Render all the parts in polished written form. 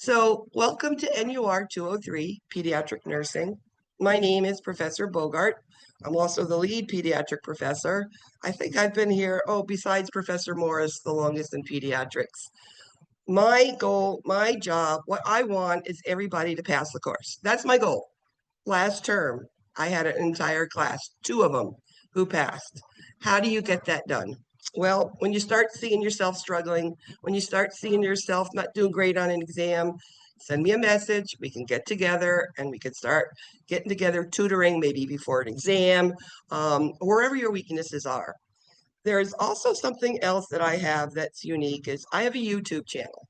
So, welcome to NUR 203 Pediatric Nursing. My name is Professor Bogart. I'm also the lead pediatric professor. I think I've been here, besides Professor Morris, the longest in pediatrics. My goal, my job, what I want is everybody to pass the course. That's my goal. Last term, I had an entire class, two of them, who passed. How do you get that done? Well, when you start seeing yourself struggling, when you start seeing yourself not doing great on an exam, send me a message. We can get together and we can start getting together, tutoring maybe before an exam, wherever your weaknesses are. There's also something else that I have that's unique is I have a YouTube channel.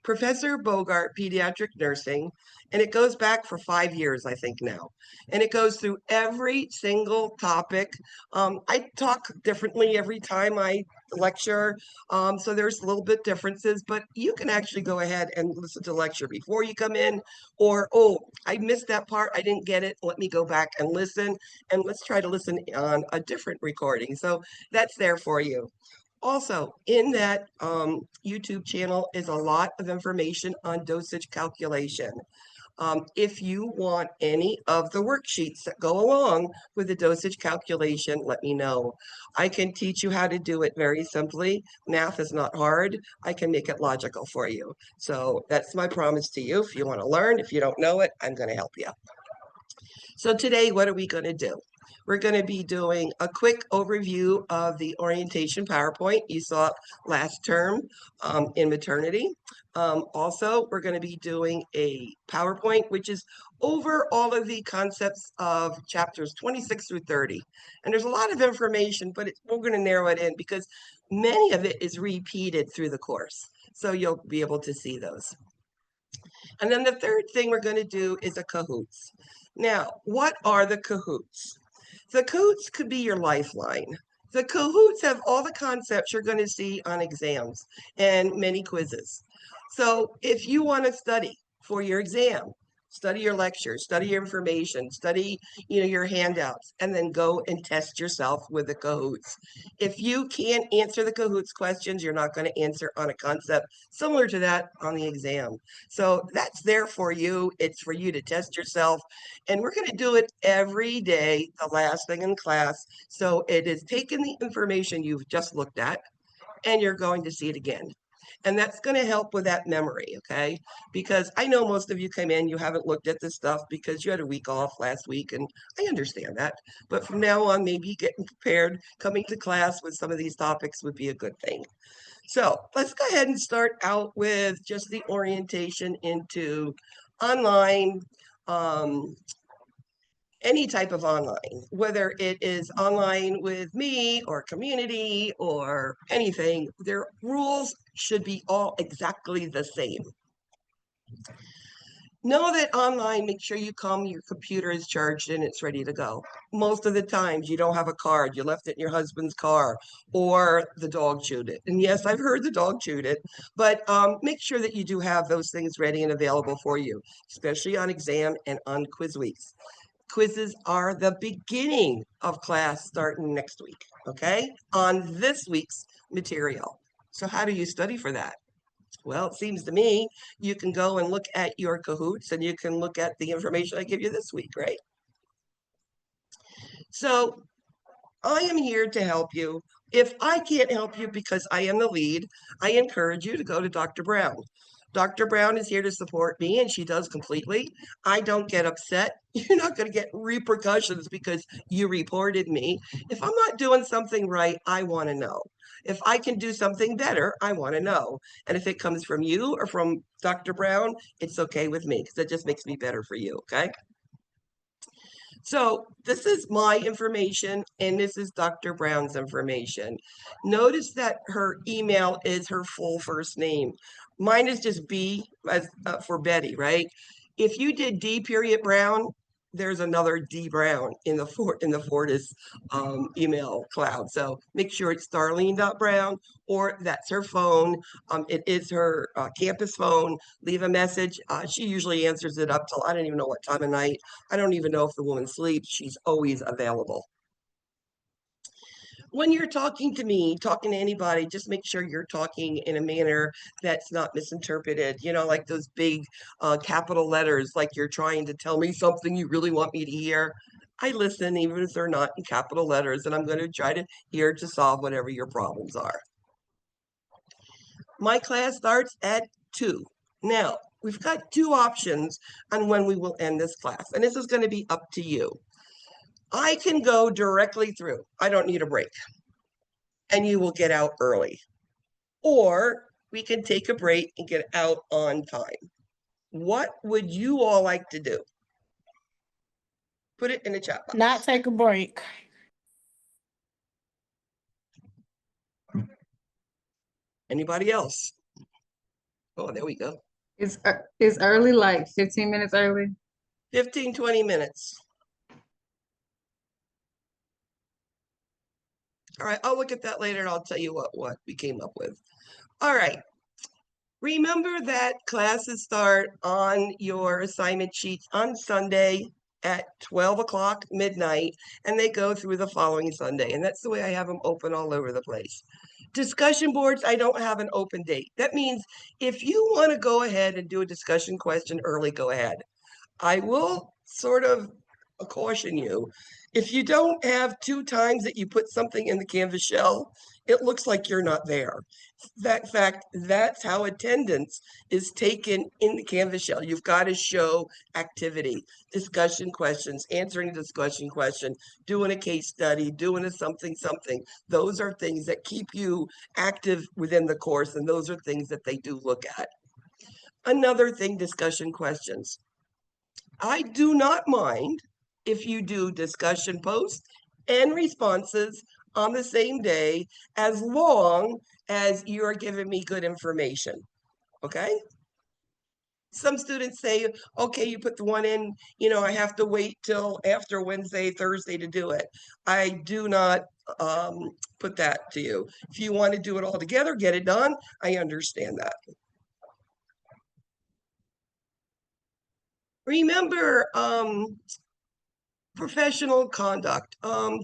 Professor Bogart Pediatric Nursing, and it goes back for 5 years, I think now. And it goes through every single topic. I talk differently every time I lecture, so there's a little bit differences, but you can actually go ahead and listen to the lecture before you come in, or, oh, I missed that part, I didn't get it, let me go back and listen, and let's try to listen on a different recording. So that's there for you. Also, in that YouTube channel is a lot of information on dosage calculation. If you want any of the worksheets that go along with the dosage calculation, let me know. I can teach you how to do it very simply. Math is not hard. I can make it logical for you. So that's my promise to you. If you want to learn, if you don't know it, I'm going to help you. So today, what are we going to do? We're going to be doing a quick overview of the orientation PowerPoint you saw last term in maternity. Also, we're going to be doing a PowerPoint, which is over all of the concepts of chapters 26 through 30. And there's a lot of information, but we're going to narrow it in because many of it is repeated through the course. So you'll be able to see those. And then the third thing we're going to do is a Kahoots. Now, what are the Kahoots? The Kahoots could be your lifeline. The Kahoots have all the concepts you're going to see on exams and many quizzes. So if you want to study for your exam, study your lectures, study your information, study your handouts, and then go and test yourself with the Kahoots. If you can't answer the Kahoots questions, you're not going to answer on a concept similar to that on the exam. So that's there for you. It's for you to test yourself. And we're going to do it every day, the last thing in class. So it is taking the information you've just looked at and you're going to see it again. And that's going to help with that memory, okay? Because I know most of you came in, you haven't looked at this stuff because you had a week off last week, and I understand that. But from now on, maybe getting prepared, coming to class with some of these topics would be a good thing. So let's go ahead and start out with just the orientation into online, any type of online, whether it is online with me or community or anything, their rules should be all exactly the same. Know that online, make sure you come, your computer is charged and it's ready to go. Most of the times you don't have a card, you left it in your husband's car or the dog chewed it. And yes, I've heard the dog chewed it, but make sure that you do have those things ready and available for you, especially on exam and on quiz weeks. Quizzes are the beginning of class starting next week, okay, on this week's material. So how do you study for that? Well, it seems to me you can go and look at your Kahoots and you can look at the information I give you this week, right? So I am here to help you. If I can't help you because I am the lead, I encourage you to go to Dr. Brown. Dr. Brown is here to support me, and she does completely. I don't get upset. You're not going to get repercussions because you reported me. If I'm not doing something right, I want to know. If I can do something better, I want to know. And if it comes from you or from Dr. Brown, it's okay with me because it just makes me better for you, okay? So this is my information, and this is Dr. Brown's information. Notice that her email is her full first name. Mine is just B as for Betty, right? If you did D period Brown, there's another D Brown in the Fortis email cloud. So make sure it's Darlene.Brown or that's her phone. It is her campus phone. Leave a message. She usually answers it up till I don't even know what time of night. I don't even know if the woman sleeps. She's always available. when you're talking to me, talking to anybody, just make sure you're talking in a manner that's not misinterpreted, like those big capital letters, like you're trying to tell me something you really want me to hear. I listen, even if they're not in capital letters, and I'm going to try to hear to solve whatever your problems are. My class starts at 2. Now, we've got 2 options on when we will end this class, and this is going to be up to you. I can go directly through. I don't need a break. And you will get out early. Or we can take a break and get out on time. What would you all like to do? Put it in the chat box. Not take a break. Anybody else? Oh, there we go. Is early like 15 minutes early? 15, 20 minutes. All right, I'll look at that later and I'll tell you what we came up with. All right. Remember that classes start on your assignment sheets on Sunday at 12 o'clock midnight, and they go through the following Sunday. And that's the way I have them open all over the place. Discussion boards, I don't have an open date. That means if you want to go ahead and do a discussion question early, go ahead. I will sort of caution you. If you don't have 2 times that you put something in the Canvas shell, it looks like you're not there. That fact, that's how attendance is taken in the Canvas shell. You've got to show activity, discussion questions, answering a discussion question, doing a case study, doing a something. Those are things that keep you active within the course, and those are things that they do look at. Another thing, discussion questions. I do not mind if you do discussion posts and responses on the same day, as long as you're giving me good information, okay? Some students say, okay, you put the one in, I have to wait till after Wednesday, Thursday to do it. I do not put that to you. If you want to do it all together, get it done. I understand that. Remember, professional conduct.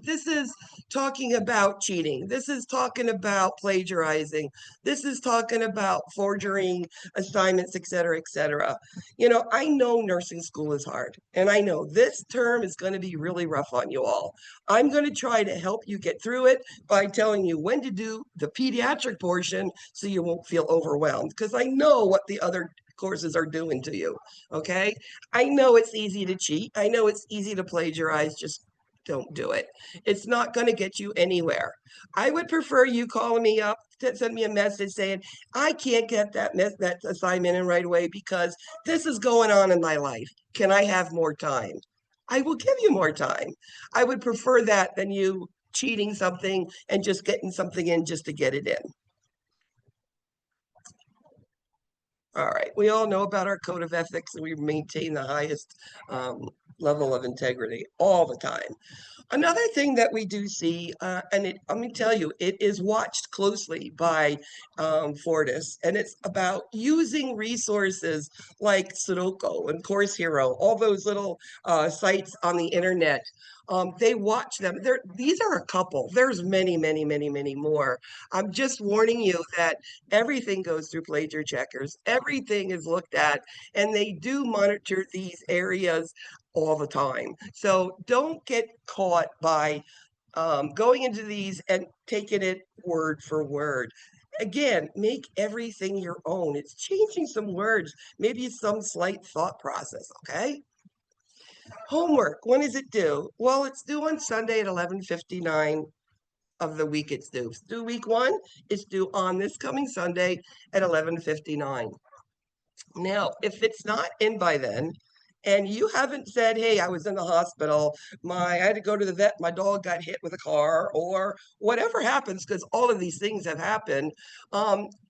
This is talking about cheating. This is talking about plagiarizing. This is talking about forging assignments, et cetera, et cetera. I know nursing school is hard, and I know this term is going to be really rough on you all. I'm going to try to help you get through it by telling you when to do the pediatric portion so you won't feel overwhelmed, because I know what the other courses are doing to you, okay? I know it's easy to cheat. I know it's easy to plagiarize. Just don't do it. It's not going to get you anywhere. I would prefer you calling me up to send me a message saying, I can't get that assignment in right away because this is going on in my life. Can I have more time? I will give you more time. I would prefer that than you cheating something and just getting something in just to get it in. All right, we all know about our code of ethics, and we maintain the highest level of integrity all the time. Another thing that we do see, and let me tell you, it is watched closely by Fortis, and it's about using resources like Sudoku and Course Hero, all those little sites on the internet. They watch them. These are a couple. There's many, many, many, many more. I'm just warning you that everything goes through plagiar checkers. Everything is looked at, and they do monitor these areas all the time. So don't get caught by going into these and taking it word for word. Again, make everything your own. It's changing some words, maybe some slight thought process, okay? Homework, when is it due? Well, it's due on Sunday at 11:59 of the week it's due. It's due week 1, it's due on this coming Sunday at 11:59. Now, if it's not in by then, and you haven't said, hey, I was in the hospital, I had to go to the vet, my dog got hit with a car, or whatever happens, because all of these things have happened,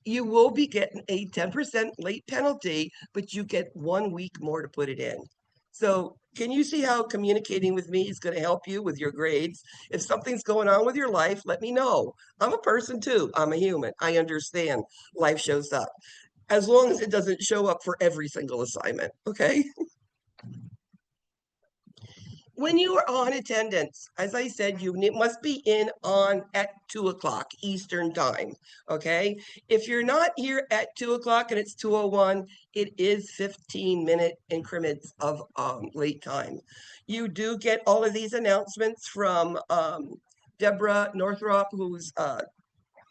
you will be getting a 10% late penalty, but you get 1 week more to put it in. So can you see how communicating with me is going to help you with your grades? If something's going on with your life, let me know. I'm a person too. I'm a human. I understand life shows up, as long as it doesn't show up for every single assignment, okay? When you are on attendance, as I said, you must be in on at 2 o'clock Eastern time. Okay. If you're not here at 2 o'clock and it's 2:01, it is 15-minute increments of late time. You do get all of these announcements from Deborah Northrop, who's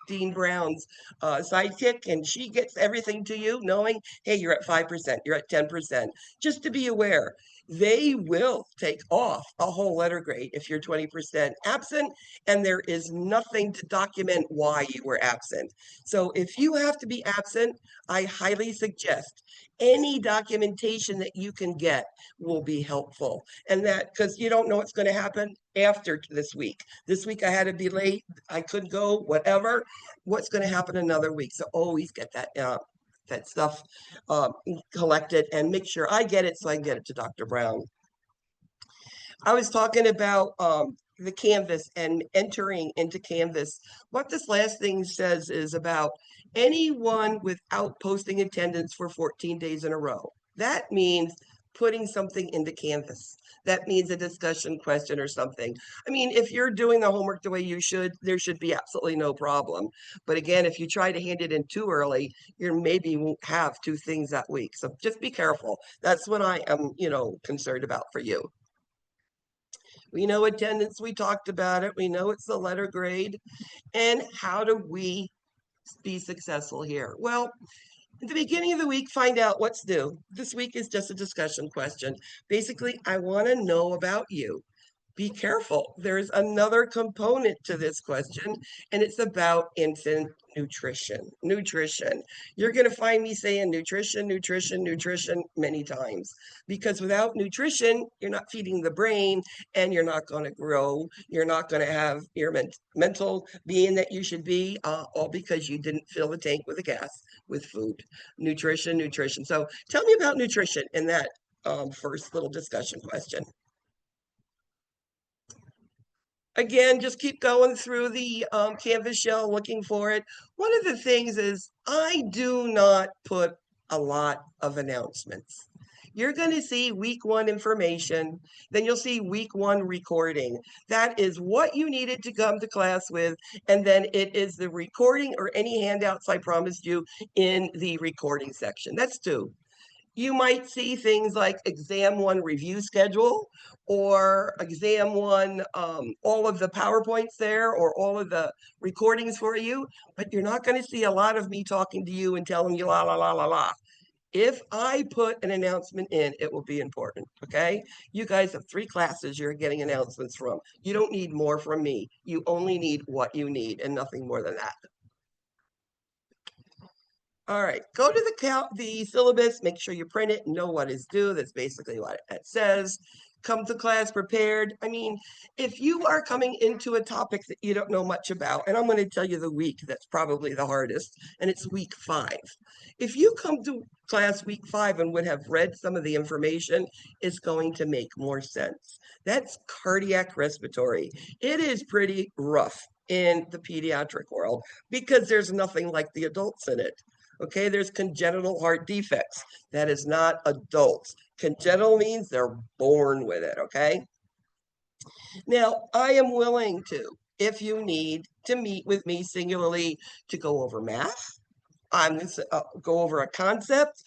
Dean Brown's sidekick, and she gets everything to you knowing, hey, you're at 5%, you're at 10%. Just to be aware, they will take off a whole letter grade if you're 20% absent, and there is nothing to document why you were absent. So if you have to be absent, I highly suggest any documentation that you can get will be helpful. And that, because you don't know what's going to happen after this week. This week I had to be late, I couldn't go, whatever. What's going to happen another week? So always get that stuff collected and make sure I get it so I can get it to Dr. Brown. I was talking about the Canvas and entering into Canvas. What this last thing says is about anyone without posting attendance for 14 days in a row. That means putting something into Canvas. That means a discussion question or something. I mean, if you're doing the homework the way you should, there should be absolutely no problem. But again, if you try to hand it in too early, you maybe won't have two things that week. So just be careful. That's what I am, concerned about for you. We know attendance, we talked about it. We know it's the letter grade. And how do we be successful here? Well, at the beginning of the week, find out what's due. This week is just a discussion question. Basically, I want to know about you. Be careful. There's another component to this question, and it's about infant nutrition. Nutrition. You're going to find me saying nutrition, nutrition, nutrition many times, because without nutrition, you're not feeding the brain and you're not going to grow. You're not going to have your mental being that you should be, all because you didn't fill the tank with the gas with food. Nutrition, nutrition. So tell me about nutrition in that first little discussion question. Again, just keep going through the Canvas shell looking for it. One of the things is I do not put a lot of announcements. You're going to see week one information, then you'll see week one recording. That is what you needed to come to class with, and then it is the recording or any handouts I promised you in the recording section. That's two. You might see things like exam one review schedule or exam one, all of the PowerPoints there or all of the recordings for you, but you're not going to see a lot of me talking to you and telling you la, la, la, la, la. If I put an announcement in, it will be important, okay? You guys have 3 classes you're getting announcements from. You don't need more from me. You only need what you need and nothing more than that. All right, go to the syllabus, make sure you print it and know what is due. That's basically what it says. Come to class prepared. I mean, if you are coming into a topic that you don't know much about, and I'm going to tell you the week that's probably the hardest, and it's week 5. If you come to class week 5 and would have read some of the information, it's going to make more sense. That's cardiac respiratory. It is pretty rough in the pediatric world because there's nothing like the adults in it. Okay, there's congenital heart defects. That is not adults. Congenital means they're born with it, okay? Now, I am willing to, if you need to meet with me singularly to go over math, I'm going to go over a concept,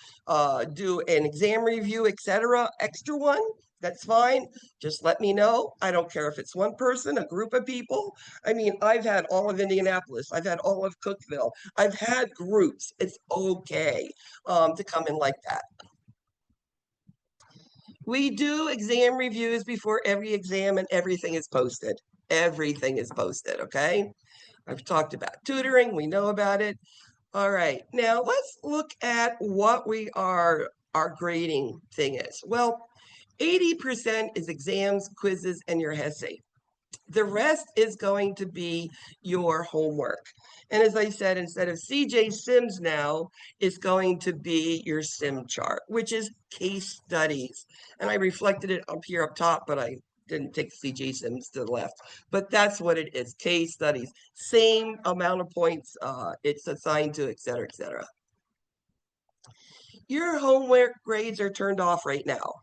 do an exam review, etc. Extra one, that's fine. Just let me know. I don't care if it's one person, a group of people. I mean, I've had all of Indianapolis. I've had all of Cookeville. I've had groups. It's okay to come in like that. We do exam reviews before every exam and everything is posted. Everything is posted, okay? I've talked about tutoring. We know about it. All right, now let's look at what our grading thing is. Well, 80% is exams, quizzes, and your essay. The rest is going to be your homework. And as I said, instead of CJ Sims now, it's going to be your sim chart, which is case studies. And I reflected it up here up top, but I didn't take CJ Sims to the left. But that's what it is, case studies. Same amount of points it's assigned to, et cetera, et cetera. Your homework grades are turned off right now.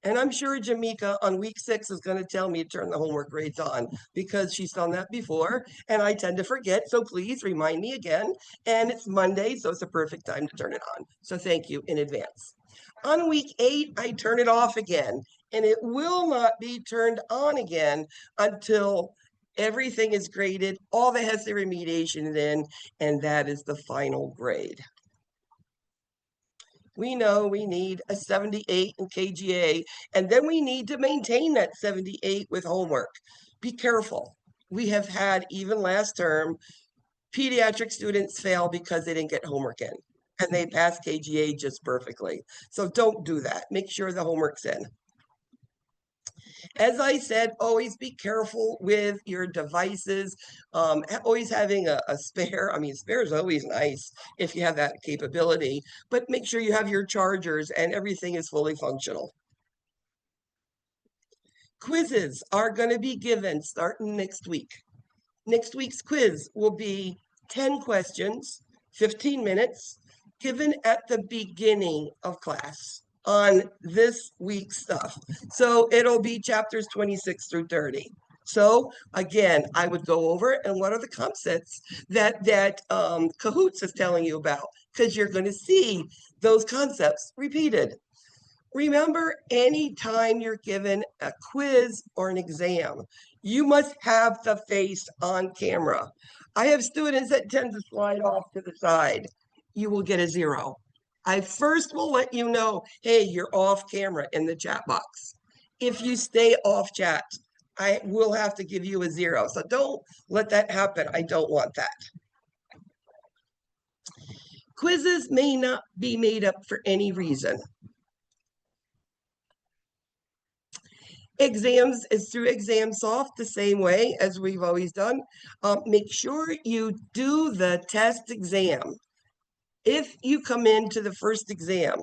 And I'm sure Jamaica on week 6 is going to tell me to turn the homework grades on because she's done that before and I tend to forget. So please remind me again. And it's Monday, so it's a perfect time to turn it on. So thank you in advance. On week 8, I turn it off again, and it will not be turned on again until everything is graded, all the HESI remediation is in, and that is the final grade. We know we need a 78 in KGA, and then we need to maintain that 78 with homework. Be careful. We have had, even last term, pediatric students fail because they didn't get homework in, and they pass KGA just perfectly. So don't do that. Make sure the homework's in. As I said, always be careful with your devices. Always having a spare. I mean, spare is always nice if you have that capability, but make sure you have your chargers and everything is fully functional. Quizzes are going to be given starting next week. Next week's quiz will be 10 questions, 15 minutes, given at the beginning of class on this week's stuff. So it'll be chapters 26 through 30. So again, I would go over and what are the concepts that Cahoots is telling you about, because you're going to see those concepts repeated. Remember, anytime you're given a quiz or an exam, you must have the face on camera. I have students that tend to slide off to the side. You will get a 0. I first will let you know, hey, you're off camera in the chat box. If you stay off chat, I will have to give you a 0. So don't let that happen. I don't want that. Quizzes may not be made up for any reason. Exams is through ExamSoft the same way as we've always done. Make sure you do the test exam. If you come into the first exam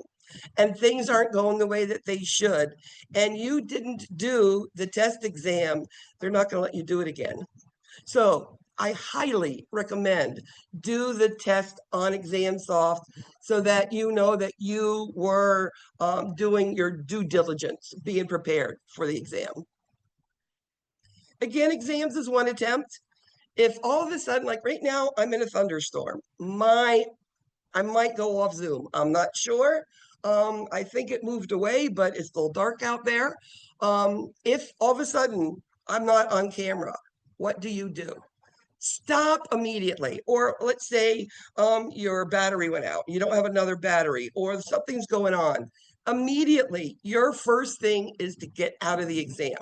and things aren't going the way that they should, and you didn't do the test exam, they're not going to let you do it again. So I highly recommend do the test on ExamSoft so that you know that you were doing your due diligence, being prepared for the exam. Again, exams is one attempt. If all of a sudden, like right now, I'm in a thunderstorm, I might go off Zoom. I'm not sure. I think it moved away, but it's still dark out there. If all of a sudden I'm not on camera, what do? Stop immediately. Or let's say your battery went out, you don't have another battery, or something's going on. Immediately, your first thing is to get out of the exam.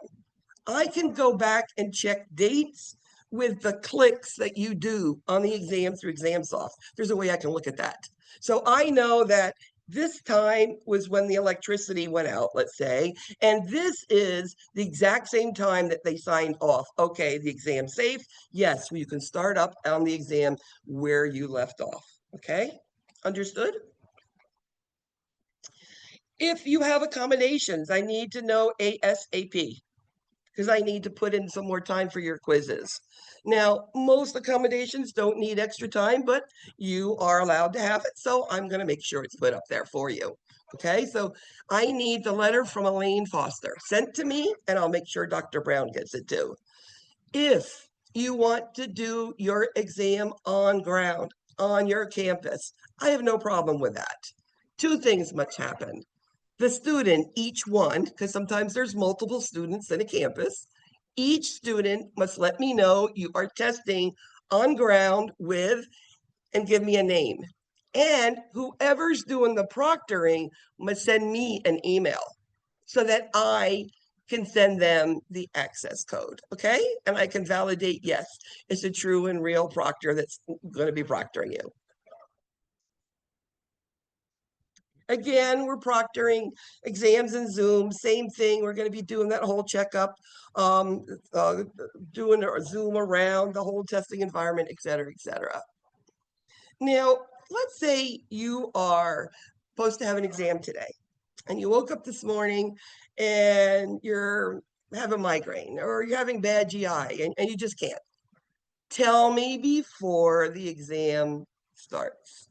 I can go back and check dates with the clicks that you do on the exam through ExamSoft. There's a way I can look at that. So I know that this time was when the electricity went out, let's say, and this is the exact same time that they signed off. Okay, the exam's safe. Yes, you can start up on the exam where you left off. Okay, understood? If you have accommodations, I need to know ASAP because I need to put in some more time for your quizzes. Now, most accommodations don't need extra time, but you are allowed to have it. So I'm going to make sure it's put up there for you. Okay, so I need the letter from Elaine Foster sent to me, and I'll make sure Dr. Brown gets it too. If you want to do your exam on ground, on your campus, I have no problem with that. Two things must happen. The student, each one, because sometimes there's multiple students in a campus, each student must let me know you are testing on ground with and give me a name. And whoever's doing the proctoring must send me an email so that I can send them the access code, okay? And I can validate, yes, it's a true and real proctor that's going to be proctoring you. Again, we're proctoring exams in Zoom, same thing. We're going to be doing that whole checkup, doing a Zoom around the whole testing environment, et cetera, et cetera. Now, let's say you are supposed to have an exam today and you woke up this morning and you're having migraine or you're having bad GI and you just can't. Tell me before the exam starts.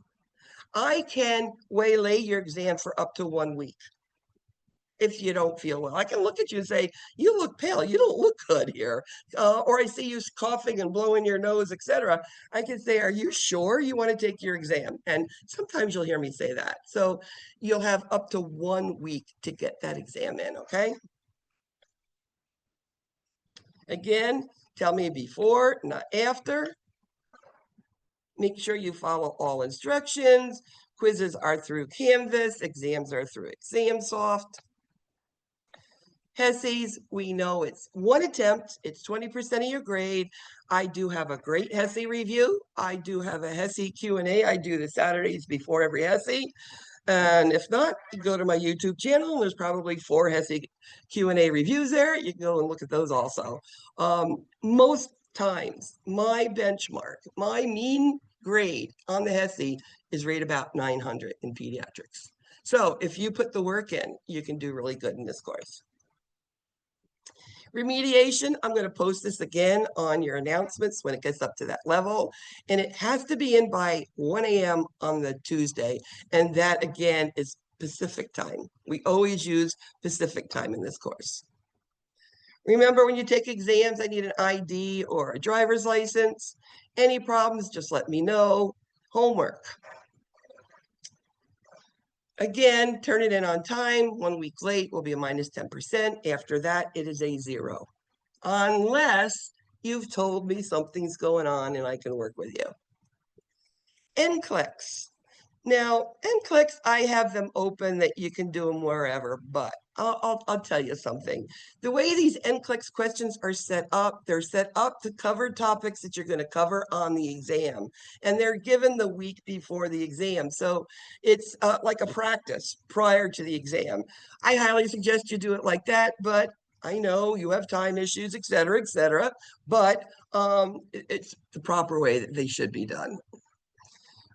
I can waylay your exam for up to 1 week. if you don't feel well. I can look at you and say, you look pale, you don't look good here. Or I see you coughing and blowing your nose, etc. I can say, are you sure you want to take your exam? And sometimes you'll hear me say that. So you'll have up to 1 week to get that exam in, okay? Again, tell me before, not after. Make sure you follow all instructions. Quizzes are through Canvas, exams are through ExamSoft. HESEs, we know it's 1 attempt, it's 20% of your grade. I do have a great HESE review. I do have a HESE Q&A. I do the Saturdays before every HESE. And if not, you go to my YouTube channel. There's probably 4 HESE Q&A reviews there. You can go and look at those also. Most times, my benchmark, my mean grade on the HESE is right about 900 in pediatrics. So if you put the work in, you can do really good in this course. Remediation, I'm going to post this again on your announcements when it gets up to that level. And it has to be in by 1 a.m. on the Tuesday. And that, again, is Pacific time. We always use Pacific time in this course. Remember, when you take exams, I need an ID or a driver's license. Any problems, just let me know. Homework. Again, turn it in on time. 1 week late will be a minus 10%. After that, it is a 0. Unless you've told me something's going on and I can work with you. NCLEX. Now, NCLEX, I have them open that you can do them wherever, but I'll tell you something. The way these NCLEX questions are set up, they're set up to cover topics that you're going to cover on the exam, and they're given the week before the exam. So it's like a practice prior to the exam. I highly suggest you do it like that, but I know you have time issues, et cetera, but it's the proper way that they should be done.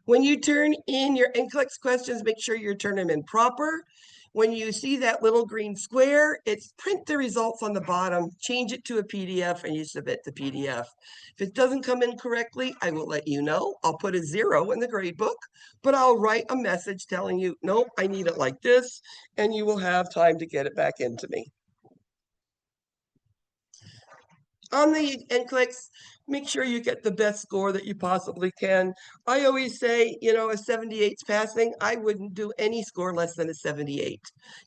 When you turn in your NCLEX questions, make sure you turn them in proper. When you see that little green square, it's print the results on the bottom, change it to a PDF, and you submit the PDF. If it doesn't come in correctly, I will let you know. I'll put a 0 in the grade book, but I'll write a message telling you, nope, I need it like this, and you will have time to get it back into me. On the NCLEX, make sure you get the best score that you possibly can. I always say, you know, a 78's passing. I wouldn't do any score less than a 78,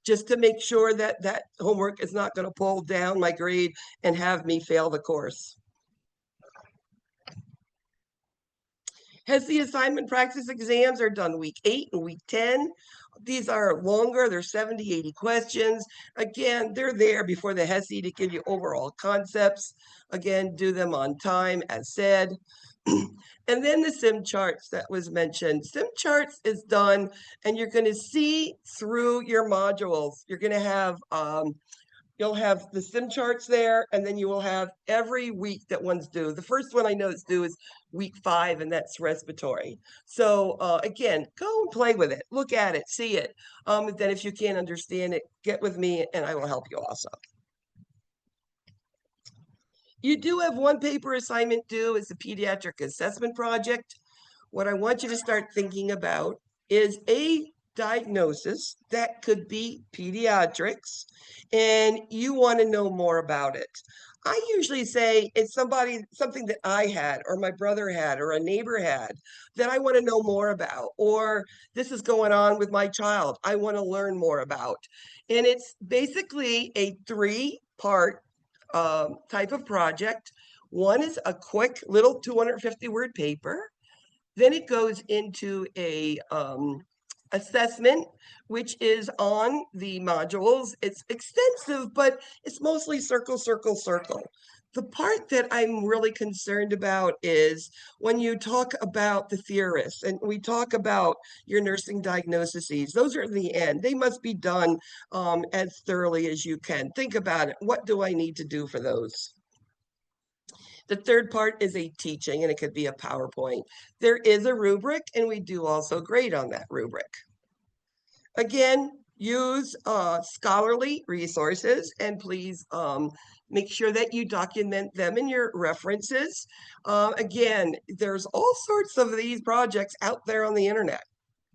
just to make sure that that homework is not going to pull down my grade and have me fail the course. HESE assignment practice exams are done week 8 and week 10. These are longer, they're 70, 80 questions. Again, they're there before the HESE to give you overall concepts. Again, do them on time, as said. And then the sim charts that was mentioned. Sim charts is done, and you're going to see through your modules. You're going to have you'll have the sim charts there, and then you will have every week that one's due. The first one I know is due is week 5, and that's respiratory. So again, go and play with it. Look at it, see it. Then if you can't understand it, get with me, and I will help you also. You do have one paper assignment due. It's a pediatric assessment project. What I want you to start thinking about is a diagnosis that could be pediatrics, and you want to know more about it. I usually say it's something that I had, or my brother had, or a neighbor had that I want to know more about, or this is going on with my child, I want to learn more about. And it's basically a 3-part type of project. One is a quick little 250-word paper. Then it goes into a assessment, which is on the modules. It's extensive, but it's mostly circle, circle, circle. The part that I'm really concerned about is when you talk about the theorists and we talk about your nursing diagnoses, those are the end. They must be done as thoroughly as you can. Think about it. What do I need to do for those? The third part is a teaching, and it could be a PowerPoint. There is a rubric, and we do also grade on that rubric. Again, use scholarly resources, and please make sure that you document them in your references. Again, there's all sorts of these projects out there on the internet.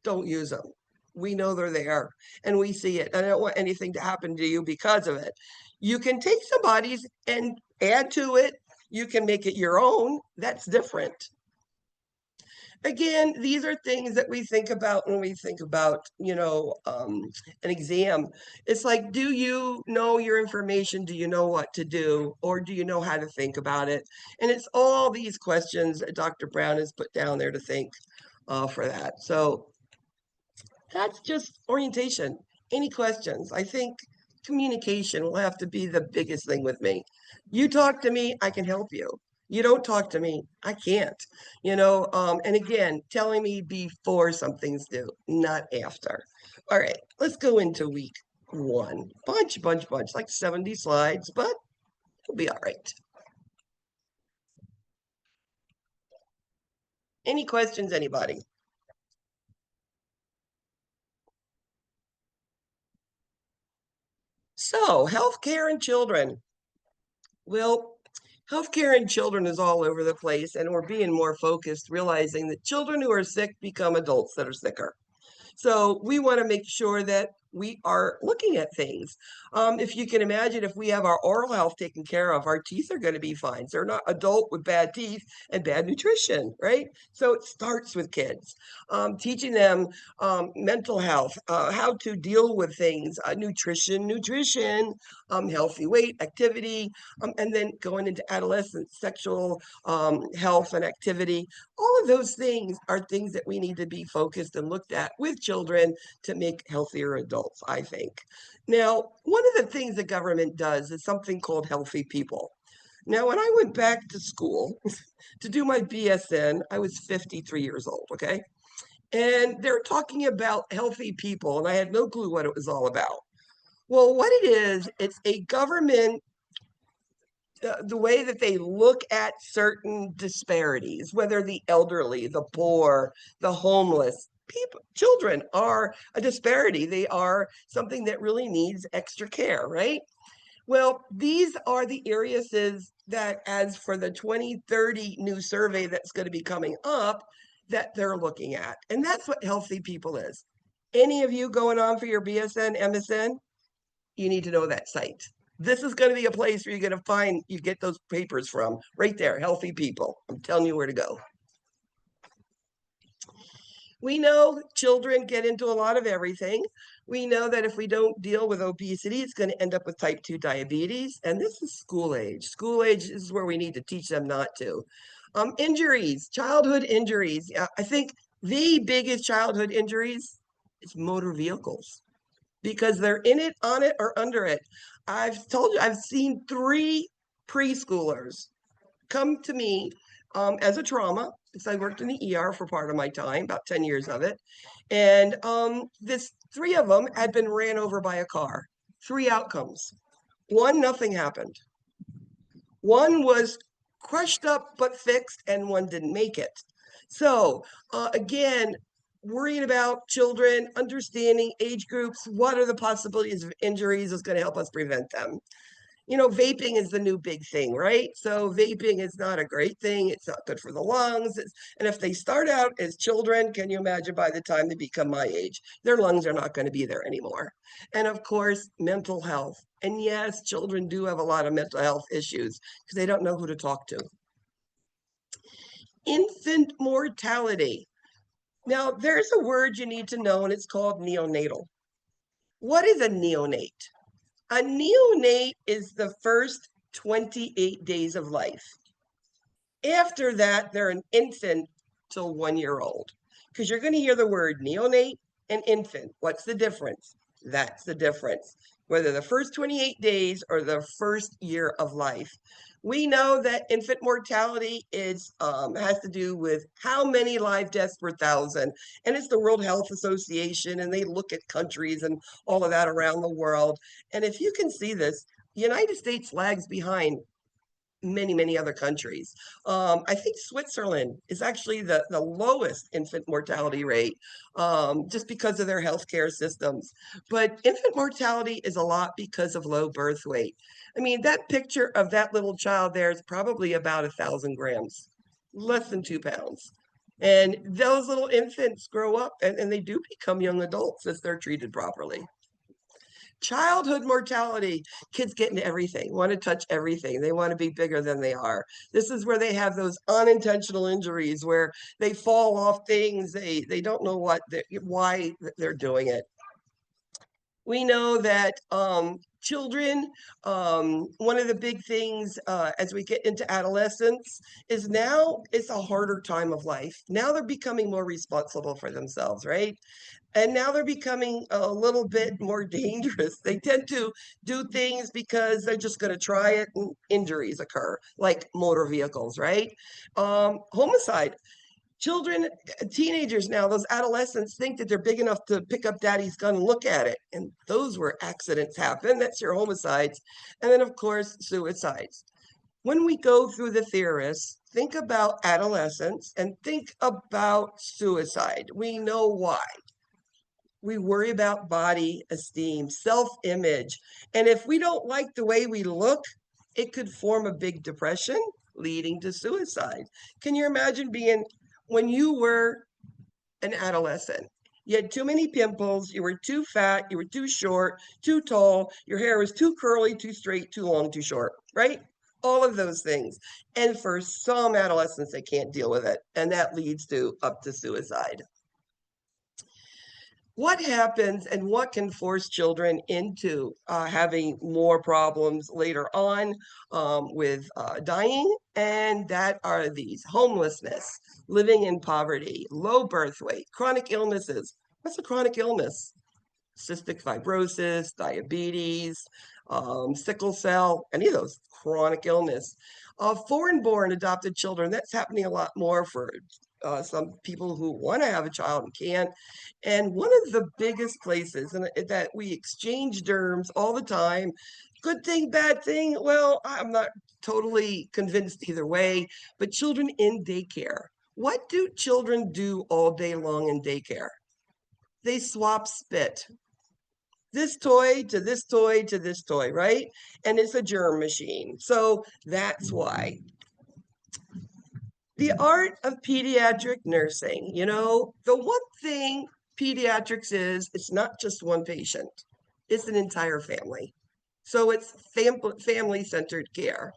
Don't use them. We know they're there and we see it. And I don't want anything to happen to you because of it. You can take somebody's and add to it. You can make it your own. That's different. Again, these are things that we think about when we think about, an exam. It's like, do you know your information? Do you know what to do? Or do you know how to think about it? And it's all these questions that Dr. Brown has put down there to think for that. So that's just orientation. Any questions? I think communication will have to be the biggest thing with me. You talk to me, I can help you. You don't talk to me, I can't. And again, telling me before something's due, not after. All right, let's go into week one. Bunch, like 70 slides, but it'll be all right. Any questions, anybody? So, healthcare and children. Well, healthcare in children is all over the place, and we're being more focused, realizing that children who are sick become adults that are sicker. So we want to make sure that we are looking at things. If you can imagine, if we have our oral health taken care of, our teeth are going to be fine. So they're not adult with bad teeth and bad nutrition, right? So it starts with kids, teaching them mental health, how to deal with things, nutrition, healthy weight, activity, and then going into adolescence, sexual health and activity. All of those things are things that we need to be focused and looked at with children to make healthier adults, I think. Now, one of the things the government does is something called Healthy People. Now, when I went back to school to do my BSN, I was 53 years old, okay? And they're talking about healthy people, and I had no clue what it was all about. Well, what it is, it's a government the way that they look at certain disparities, whether the elderly, the poor, the homeless, people, children are a disparity. They are something that really needs extra care, right? Well, these are the areas that, as for the 2030 new survey that's going to be coming up, that they're looking at. And that's what healthy people is. Any of you going on for your BSN, MSN, you need to know that site. This is going to be a place where you're going to find, you get those papers from right there, Healthy People. I'm telling you where to go. We know children get into a lot of everything. We know that if we don't deal with obesity, it's going to end up with type 2 diabetes. And this is school age. School age is where we need to teach them not to. Injuries, childhood injuries. I think the biggest childhood injuries is motor vehicles because they're in it, on it, or under it. I've told you, I've seen 3 preschoolers come to me as a trauma because I worked in the ER for part of my time, about 10 years of it. And this 3 of them had been ran over by a car. 3 outcomes. One, nothing happened. One was crushed up but fixed, and one didn't make it. So again, worrying about children, understanding age groups, what are the possibilities of injuries is going to help us prevent them. Vaping is the new big thing, right? So vaping is not a great thing. It's not good for the lungs. And if they start out as children, can you imagine by the time they become my age, their lungs are not going to be there anymore. And of course, mental health. And yes, children do have a lot of mental health issues because they don't know who to talk to. Infant mortality. Now, there's a word you need to know, and it's called neonatal. What is a neonate? A neonate is the first 28 days of life. After that, they're an infant till 1 year old. Because you're going to hear the word neonate and infant. What's the difference? That's the difference. Whether the first 28 days or the first year of life. We know that infant mortality has to do with how many live deaths per thousand. And it's the World Health Association, and they look at countries and all of that around the world. And if you can see this, the United States lags behind many other countries. I think Switzerland is actually the lowest infant mortality rate just because of their healthcare systems. But infant mortality is a lot because of low birth weight. I mean, that picture of that little child there is probably about 1,000 grams, less than 2 pounds. And those little infants grow up and they do become young adults if they're treated properly. Childhood mortality, kids get into everything, want to touch everything. They want to be bigger than they are. This is where they have those unintentional injuries where they fall off things. They don't know why they're doing it. We know that children, one of the big things as we get into adolescence is now it's a harder time of life. Now they're becoming more responsible for themselves, right? And now they're becoming a little bit more dangerous. They tend to do things because they're just going to try it and injuries occur, like motor vehicles, right? Homicide. Children, teenagers now, those adolescents think that they're big enough to pick up daddy's gun and look at it. And those where accidents happen. That's your homicides. And then, of course, suicides. When we go through the theorists, think about adolescence and think about suicide. We know why. We worry about body esteem, self-image. And if we don't like the way we look, it could form a big depression leading to suicide. Can you imagine being when you were an adolescent? You had too many pimples, you were too fat, you were too short, too tall, your hair was too curly, too straight, too long, too short, right? All of those things. And for some adolescents, they can't deal with it. And that leads to up to suicide. What happens and what can force children into having more problems later on with dying? And that are these homelessness, living in poverty, low birth weight, chronic illnesses. What's a chronic illness? Cystic fibrosis, diabetes, sickle cell, any of those chronic illness. Foreign-born adopted children, that's happening a lot more for some people who want to have a child and can't. And one of the biggest places that we exchange germs all the time, good thing, bad thing, well, I'm not totally convinced either way, but children in daycare. What do children do all day long in daycare? They swap spit, this toy to this toy to this toy, right? And it's a germ machine. So that's why. The art of pediatric nursing, the one thing pediatrics is, it's not just one patient, it's an entire family. So it's family-centered care.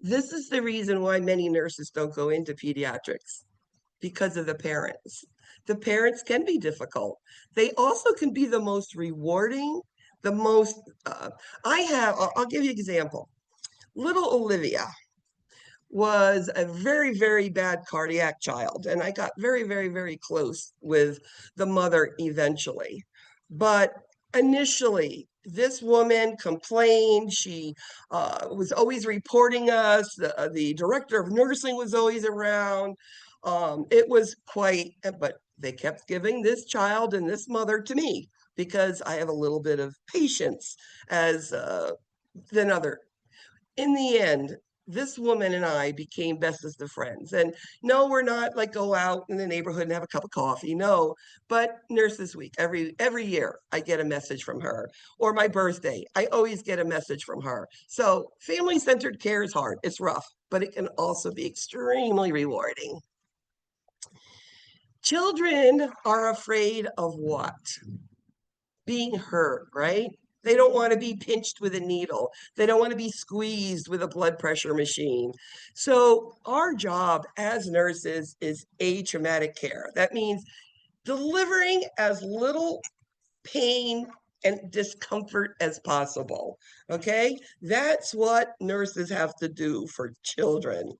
This is the reason why many nurses don't go into pediatrics, because of the parents. The parents can be difficult. They also can be the most rewarding, the most, I'll give you an example. Little Olivia was a very, very bad cardiac child. And I got very, very, very close with the mother eventually. But initially, this woman complained. She was always reporting us. The director of nursing was always around. It was quite, but they kept giving this child and this mother to me because I have a little bit of patience as than other. In the end, this woman and I became bestest of friends. And no, we're not like go out in the neighborhood and have a cup of coffee. No, but Nurses Week, every year I get a message from her. Or my birthday, I always get a message from her. So family-centered care is hard. It's rough, but it can also be extremely rewarding. Children are afraid of what? Being hurt, right? They don't want to be pinched with a needle. They don't want to be squeezed with a blood pressure machine. So our job as nurses is atraumatic care. That means delivering as little pain and discomfort as possible. Okay? That's what nurses have to do for children.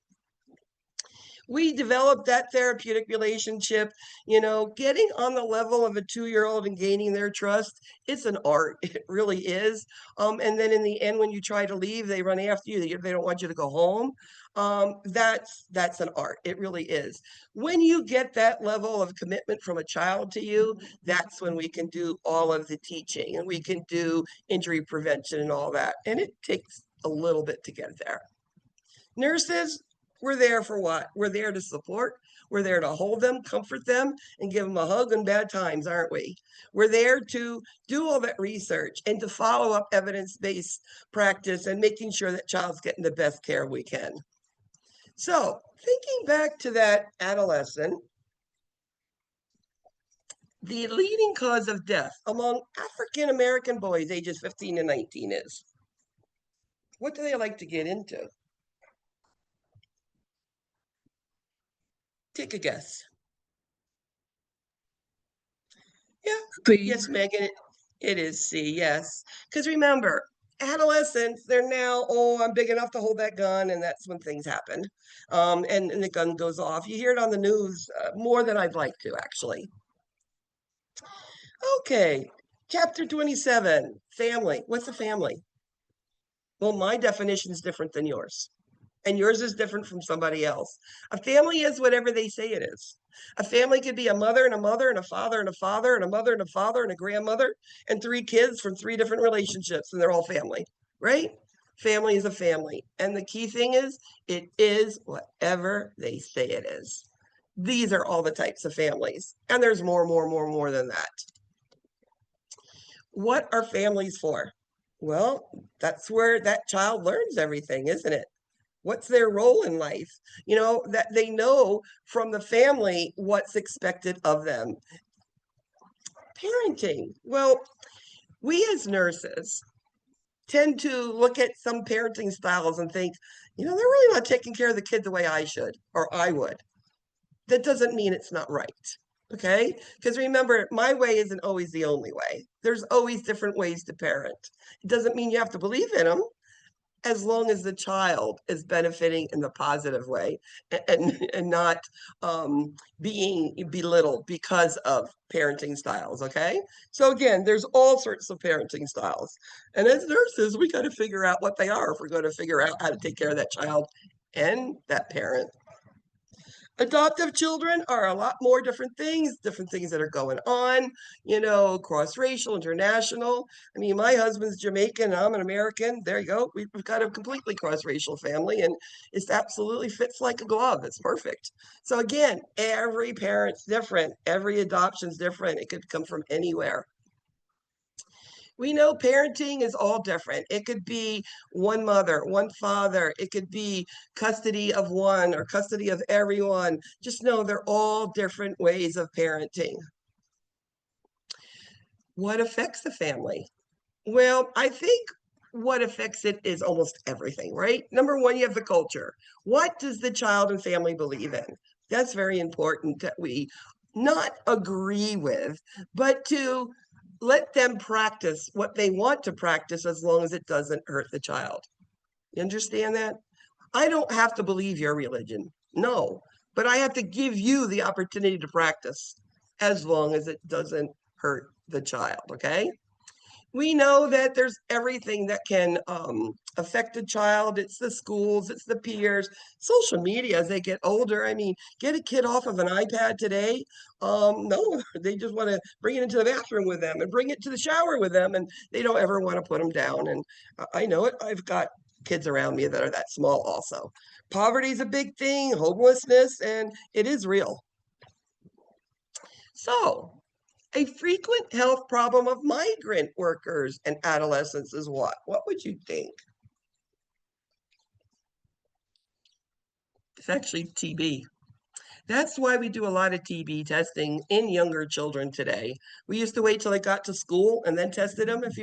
We developed that therapeutic relationship, getting on the level of a 2-year-old and gaining their trust. It's an art. It really is. And then in the end, when you try to leave, they run after you. They don't want you to go home. That's an art. It really is. When you get that level of commitment from a child to you, that's when we can do all of the teaching and we can do injury prevention and all that. And it takes a little bit to get there. Nurses, we're there for what? We're there to support. We're there to hold them, comfort them, and give them a hug in bad times, aren't we? We're there to do all that research and to follow up evidence-based practice and making sure that child's getting the best care we can. So thinking back to that adolescent, the leading cause of death among African American boys ages 15 to 19 is? What do they like to get into? Take a guess. Yeah. Please. Yes, Megan, it is C, yes. Because remember, adolescents, they're now, oh, I'm big enough to hold that gun, and that's when things happen. And the gun goes off. You hear it on the news more than I'd like to, actually. Okay, chapter 27, family. What's a family? Well, my definition is different than yours, and yours is different from somebody else. A family is whatever they say it is. A family could be a mother and a mother and a father and a father and a mother and a father and a grandmother and three kids from three different relationships, and they're all family, right? Family is a family. And the key thing is, it is whatever they say it is. These are all the types of families, and there's more than that. What are families for? Well, that's where that child learns everything, isn't it? What's their role in life? You know, that they know from the family what's expected of them. Parenting. Well, we as nurses tend to look at some parenting styles and think, you know, they're really not taking care of the kid the way I should or I would. That doesn't mean it's not right. Okay. Because remember, my way isn't always the only way. There's always different ways to parent. It doesn't mean you have to believe in them, as long as the child is benefiting in the positive way and not being belittled because of parenting styles. Okay. So again, there's all sorts of parenting styles. And as nurses, we got to figure out what they are if we're going to figure out how to take care of that child and that parent. Adoptive children are a lot more different things that are going on, you know, cross-racial, international. I mean, my husband's Jamaican and I'm an American. There you go. We've got a completely cross-racial family, and it absolutely fits like a glove. It's perfect. So again, every parent's different. Every adoption's different. It could come from anywhere. We know parenting is all different. It could be one mother, one father. It could be custody of one or custody of everyone. Just know they're all different ways of parenting. What affects the family? Well, I think what affects it is almost everything, right? Number one, you have the culture. What does the child and family believe in? That's very important that we not agree with, but to let them practice what they want to practice as long as it doesn't hurt the child. You understand that? I don't have to believe your religion. No, but I have to give you the opportunity to practice as long as it doesn't hurt the child. Okay. We know that there's everything that can affect a child. It's the schools, it's the peers, social media as they get older. I mean, get a kid off of an iPad today. No, they just want to bring it into the bathroom with them and bring it to the shower with them, and they don't ever want to put them down. And I know it. I've got kids around me that are that small also. Poverty is a big thing, homelessness, and it is real. So, a frequent health problem of migrant workers and adolescents is what? What would you think? It's actually TB. That's why we do a lot of TB testing in younger children today. We used to wait till they got to school and then tested them. If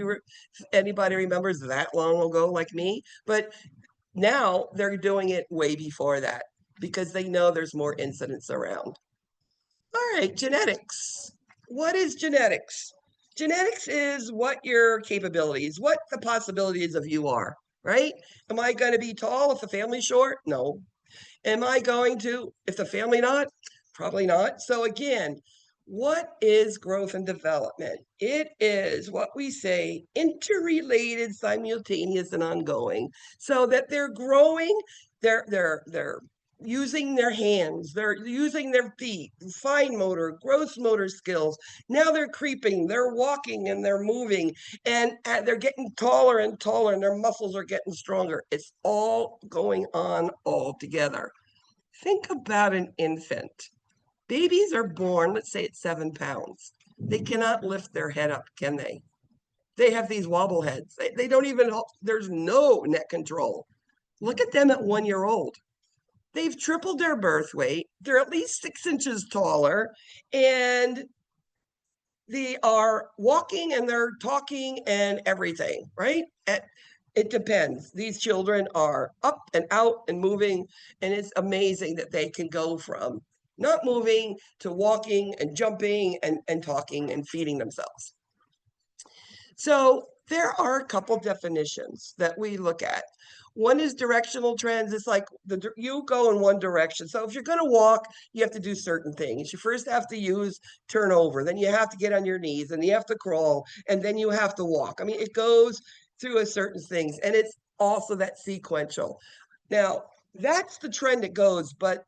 anybody remembers that long ago, like me, but now they're doing it way before that because they know there's more incidents around. All right, genetics. What is genetics? Genetics is what your capabilities, what the possibilities of you are, right? Am I going to be tall if the family's short? No. Am I going to, if the family not? Probably not. So again, what is growth and development? It is what we say interrelated, simultaneous, and ongoing, so that they're growing, they're using their hands, they're using their feet, fine motor, gross motor skills. Now they're creeping, they're walking, and they're moving, and they're getting taller and taller, and their muscles are getting stronger. It's all going on all together. Think about an infant. Babies are born, let's say, at 7 pounds. They cannot lift their head up, can they? They have these wobble heads. They don't even, there's no neck control. Look at them at 1 year old. They've tripled their birth weight. They're at least 6 inches taller. And They are walking and they're talking and everything, right? It depends. These children are up and out and moving, and it's amazing that they can go from not moving to walking and jumping and talking and feeding themselves. So there are a couple definitions that we look at. One is directional trends. It's like you go in one direction. So if you're going to walk, you have to do certain things. You first have to use turn over, then you have to get on your knees, and you have to crawl, and then you have to walk. I mean, it goes through a certain things, and it's also that sequential. Now, that's the trend it goes, but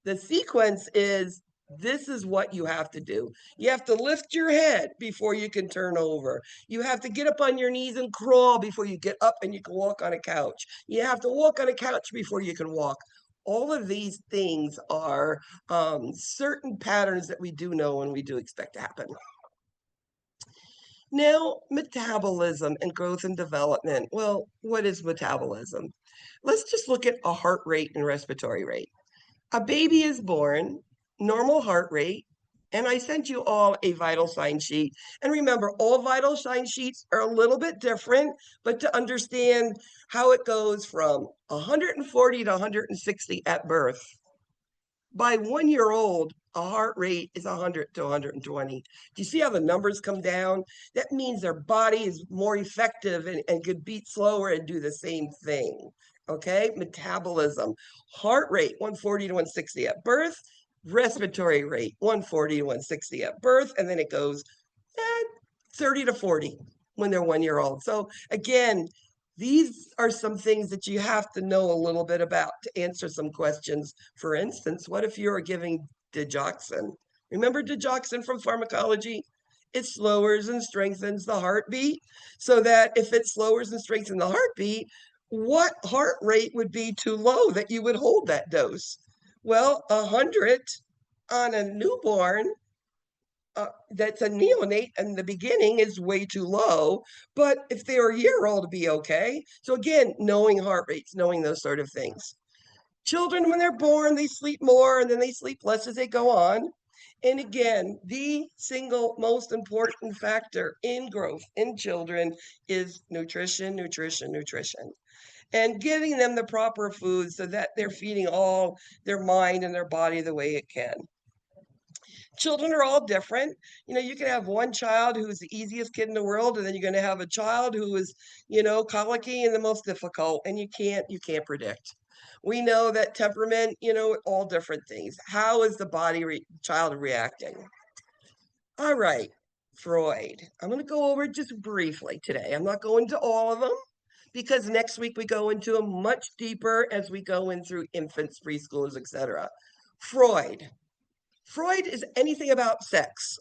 the sequence is this is what you have to do. You have to lift your head before you can turn over. You have to get up on your knees and crawl before you get up and you can walk on a couch. You have to walk on a couch before you can walk. All of these things are certain patterns that we do know and we do expect to happen. Now, metabolism and growth and development. Well, what is metabolism? Let's just look at a heart rate and respiratory rate. A baby is born, normal heart rate, and I sent you all a vital sign sheet. And remember, all vital sign sheets are a little bit different, but to understand how it goes from 140 to 160 at birth, by 1 year old, a heart rate is 100 to 120. Do you see how the numbers come down? That means their body is more effective and could beat slower and do the same thing. Okay, metabolism, heart rate 140 to 160 at birth, respiratory rate 140 to 160 at birth, and then it goes 30 to 40 when they're 1 year old. So again, these are some things that you have to know a little bit about to answer some questions. For instance, what if you are giving digoxin? Remember digoxin from pharmacology? It lowers and strengthens the heartbeat, so that if it lowers and strengthens the heartbeat, what heart rate would be too low that you would hold that dose? Well, 100 on a newborn that's a neonate in the beginning is way too low, but if they're a year old, it'll be okay. So again, knowing heart rates, knowing those sort of things. Children, when they're born, they sleep more and then they sleep less as they go on. And again, the single most important factor in growth in children is nutrition, nutrition, nutrition. And giving them the proper food so that they're feeding all their mind and their body the way it can. Children are all different. You know, you can have one child who's the easiest kid in the world, and then you're going to have a child who is, colicky and the most difficult, and you can't predict. We know that temperament, all different things. How is the child reacting? All right, Freud. I'm going to go over it just briefly today. I'm not going to all of them because next week we go into a much deeper as we go in through infants, preschoolers, etc. Freud. Freud is anything about sex,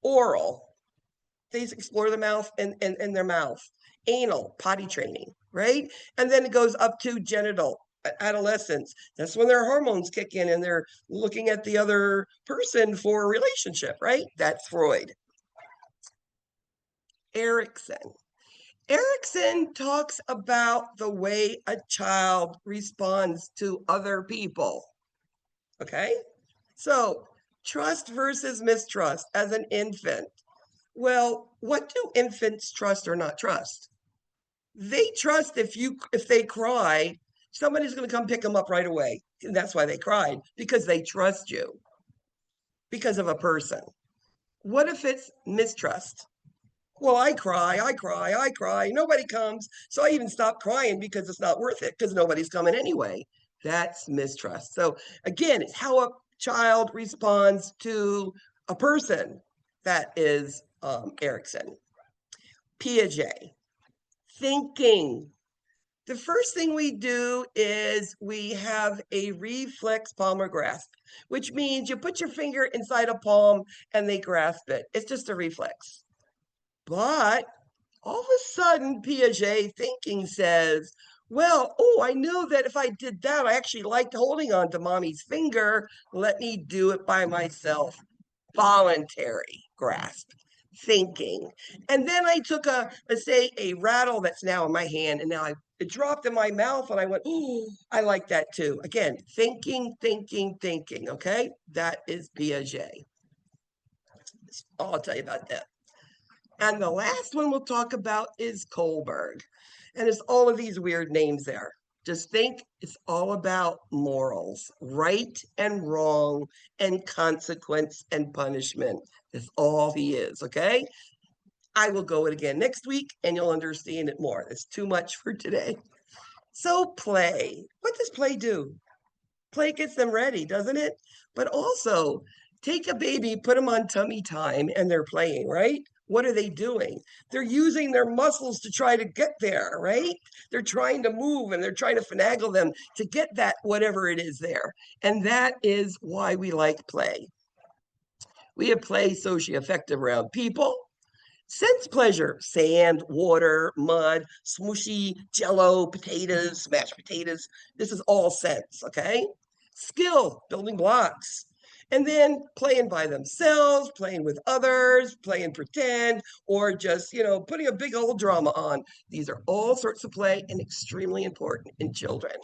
oral. They explore the mouth and their mouth, anal, potty training, right? And then it goes up to genital, adolescence. That's when their hormones kick in and they're looking at the other person for a relationship, right? That's Freud. Erikson. Erikson talks about the way a child responds to other people. Okay? So, trust versus mistrust as an infant. Well, what do infants trust or not trust? They trust if they cry, somebody's going to come pick them up right away. And that's why they cried, because they trust you, because of a person. What if it's mistrust? Well, I cry, I cry, I cry. Nobody comes. So I even stop crying because it's not worth it because nobody's coming anyway. That's mistrust. So again, it's how a child responds to a person. That is Erikson. Piaget. Thinking. The first thing we do is we have a reflex palmar grasp, which means you put your finger inside a palm and they grasp it. It's just a reflex. But all of a sudden, Piaget thinking says, well, I know that if I did that, I actually liked holding on to mommy's finger. Let me do it by myself. Voluntary grasp, thinking. And then I took let's say a rattle that's now in my hand, and now it dropped in my mouth, and I went, I like that too. Again, thinking, thinking, thinking. Okay, that is Piaget. I'll tell you about that. And the last one we'll talk about is Kohlberg. And it's all of these weird names there. Just think it's all about morals, right and wrong, and consequence and punishment. That's all he is, okay? I will go it again next week and you'll understand it more. It's too much for today. So, play. What does play do? Play gets them ready, doesn't it? But also, take a baby, put them on tummy time, and they're playing, right? What are they doing? They're using their muscles to try to get there, right? They're trying to move and they're trying to finagle them to get that whatever it is there. And that is why we like play. We have play socio-affective around people. Sense pleasure, sand, water, mud, smooshy, jello, potatoes, mashed potatoes. This is all sense, okay? Skill, building blocks. And then playing by themselves, playing with others, playing pretend, or just, putting a big old drama on. These are all sorts of play and extremely important in children.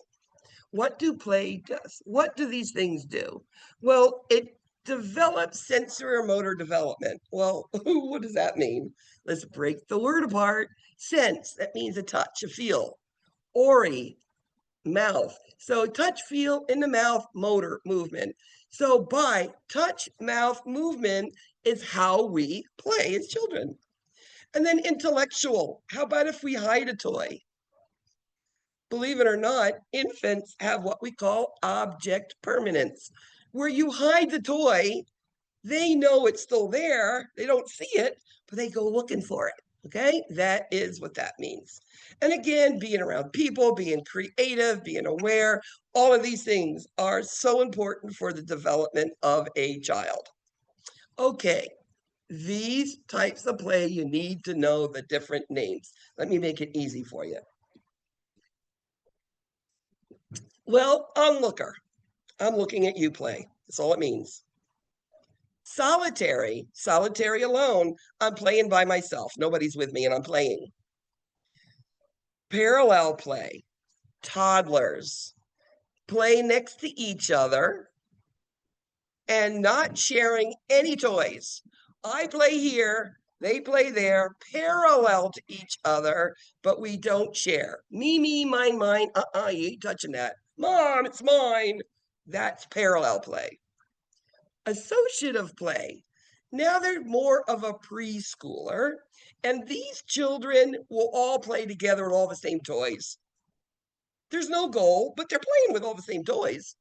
What do play does? What do these things do? Well, it develops sensory or motor development. Well, what does that mean? Let's break the word apart. Sense, that means a touch, a feel. Ori, mouth. So touch, feel in the mouth, motor, movement. So by touch, mouth, movement is how we play as children. And then intellectual. How about if we hide a toy? Believe it or not, infants have what we call object permanence, where you hide the toy, they know it's still there, they don't see it, but they go looking for it. Okay, that is what that means. And again, being around people, being creative, being aware, all of these things are so important for the development of a child. Okay, these types of play, you need to know the different names. Let me make it easy for you. Well, onlooker. I'm looking at you play. That's all it means. Solitary alone. I'm playing by myself. Nobody's with me and I'm playing. Parallel play. Toddlers play next to each other and not sharing any toys. I play here, they play there, parallel to each other, but we don't share. Me, mine. You ain't touching that. Mom, it's mine. That's parallel play. Associative play. Now they're more of a preschooler, and these children will all play together with all the same toys. There's no goal, but they're playing with all the same toys.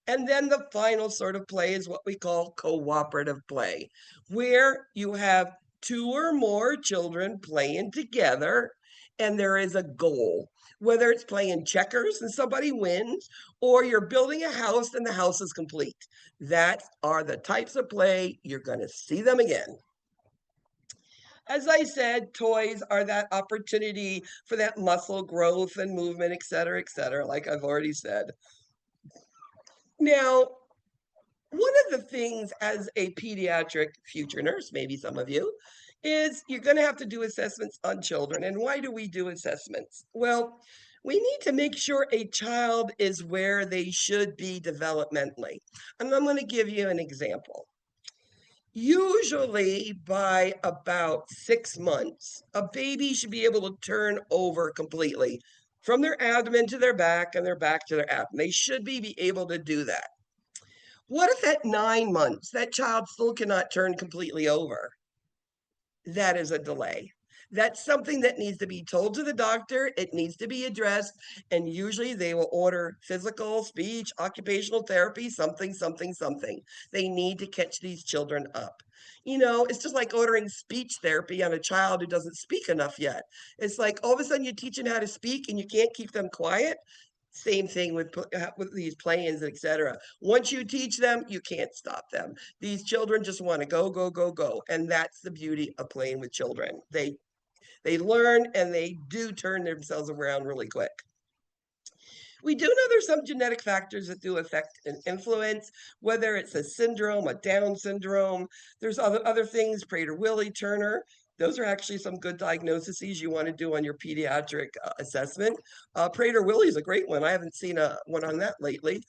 And then the final sort of play is what we call cooperative play, where you have two or more children playing together and there is a goal, whether it's playing checkers and somebody wins, or you're building a house and the house is complete. That are the types of play you're going to see them again. As I said, toys are that opportunity for that muscle growth and movement, et cetera, like I've already said. Now, one of the things as a pediatric future nurse, maybe some of you, is you're going to have to do assessments on children. And why do we do assessments? Well, we need to make sure a child is where they should be developmentally. And I'm going to give you an example. Usually, by about 6 months, a baby should be able to turn over completely from their abdomen to their back and their back to their abdomen. They should be able to do that. What if at 9 months that child still cannot turn completely over? That is a delay. That's something that needs to be told to the doctor. It needs to be addressed. And usually they will order physical, speech, occupational therapy, something. They need to catch these children up. It's just like ordering speech therapy on a child who doesn't speak enough yet. It's like all of a sudden you're teaching how to speak and you can't keep them quiet. Same thing with these plans, etc. Once you teach them, you can't stop them. These children just want to go, and that's the beauty of playing with children. They learn and they do turn themselves around really quick. We do know there's some genetic factors that do affect and influence, whether it's a syndrome, a Down syndrome. There's other things, Prader-Willi, Turner. Those are actually some good diagnoses you want to do on your pediatric assessment. Prader-Willi is a great one. I haven't seen one on that lately.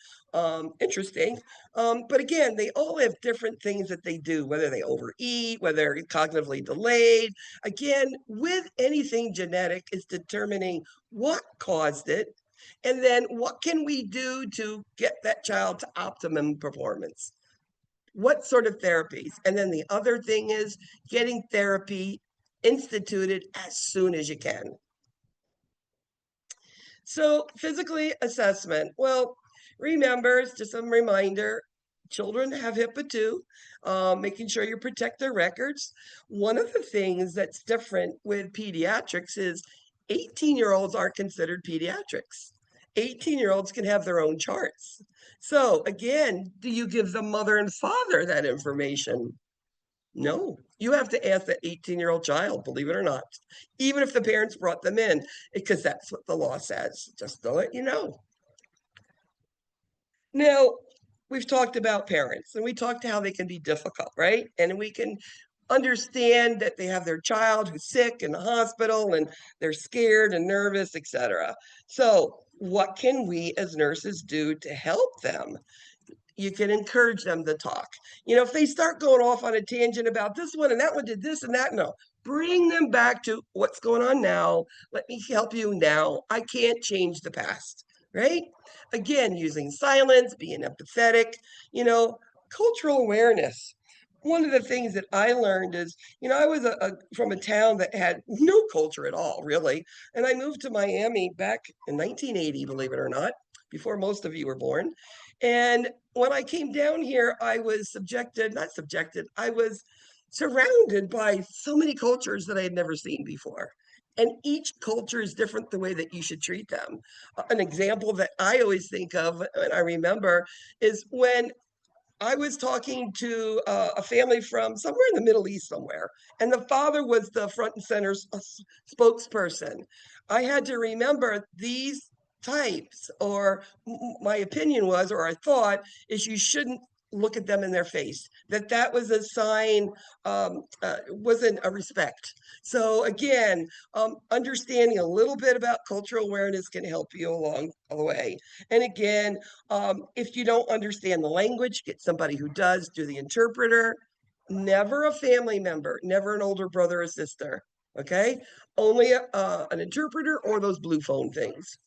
Interesting. But again, they all have different things that they do, whether they overeat, whether they're cognitively delayed. Again, with anything genetic, is determining what caused it, and then what can we do to get that child to optimum performance? What sort of therapies? And then the other thing is getting therapy instituted as soon as you can. So physically assessment, well, remember, it's just a reminder, children have HIPAA too, making sure you protect their records. One of the things that's different with pediatrics is 18-year-olds aren't considered pediatrics. 18-year-olds can have their own charts. So again, do you give the mother and father that information? No, you have to ask that 18-year-old child, believe it or not, even if the parents brought them in, because that's what the law says, just to let you know. Now, we've talked about parents and we talked how they can be difficult, right? And we can understand that they have their child who's sick in the hospital and they're scared and nervous, etc. So, what can we as nurses do to help them? You can encourage them to talk. If they start going off on a tangent about this one and that one did this and that, no, bring them back to what's going on now. Let me help you now. I can't change the past, right? Again, using silence, being empathetic, you know, cultural awareness. One of the things that I learned is, I was from a town that had no culture at all, really. And I moved to Miami back in 1980, believe it or not, before most of you were born. And when I came down here, I was not subjected, I was surrounded by so many cultures that I had never seen before. And each culture is different the way that you should treat them. An example that I always think of and I remember is when I was talking to a family from somewhere in the Middle East somewhere, and the father was the front and center spokesperson. I had to remember these types, or my opinion was, or I thought, is you shouldn't look at them in their face. That was a sign, wasn't a respect. So again, understanding a little bit about cultural awareness can help you along the way. And again, if you don't understand the language, get somebody who does, do the interpreter. Never a family member, never an older brother or sister. Okay, only an interpreter or those blue phone things.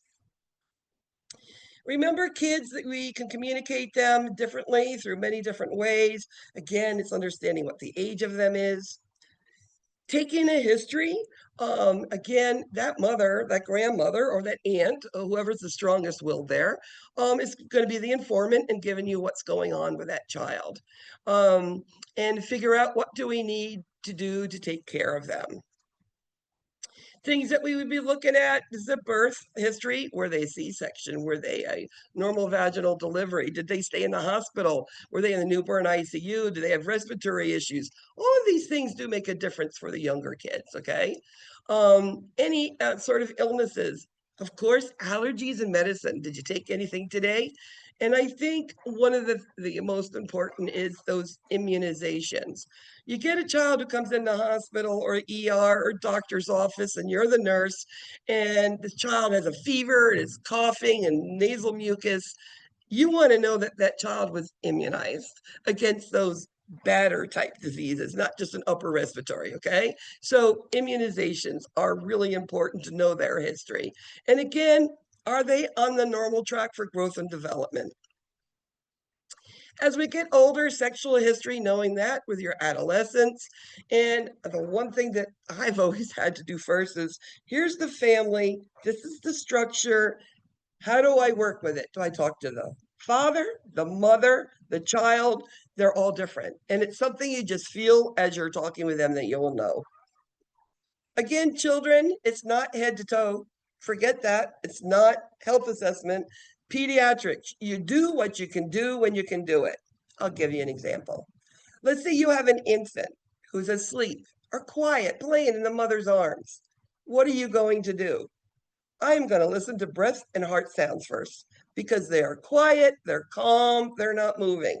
Remember, kids, that we can communicate them differently through many different ways. Again, it's understanding what the age of them is. Taking a history, again, that mother, that grandmother, or that aunt, or whoever's the strongest will there, is going to be the informant and giving you what's going on with that child. And figure out what do we need to do to take care of them. Things that we would be looking at is the birth history. Were they C-section? Were they a normal vaginal delivery? Did they stay in the hospital? Were they in the newborn ICU? Do they have respiratory issues? All of these things do make a difference for the younger kids, okay? Any sort of illnesses. Of course, allergies and medicine. Did you take anything today? And I think one of the most important is those immunizations. You get a child who comes in the hospital or ER or doctor's office, and you're the nurse, and the child has a fever and is coughing and nasal mucus. You want to know that that child was immunized against those batter type diseases, not just an upper respiratory, okay? So immunizations are really important to know their history. And again, are they on the normal track for growth and development? As we get older, sexual history, knowing that with your adolescence. And the one thing that I've always had to do first is, here's the family, this is the structure. How do I work with it? Do I talk to the father, the mother, the child? They're all different. And it's something you just feel as you're talking with them that you'll know. Again, children, it's not head to toe. Forget that. It's not health assessment. Pediatrics, you do what you can do when you can do it. I'll give you an example. Let's say you have an infant who's asleep or quiet, playing in the mother's arms. What are you going to do? I'm going to listen to breath and heart sounds first, because they are quiet, they're calm, they're not moving.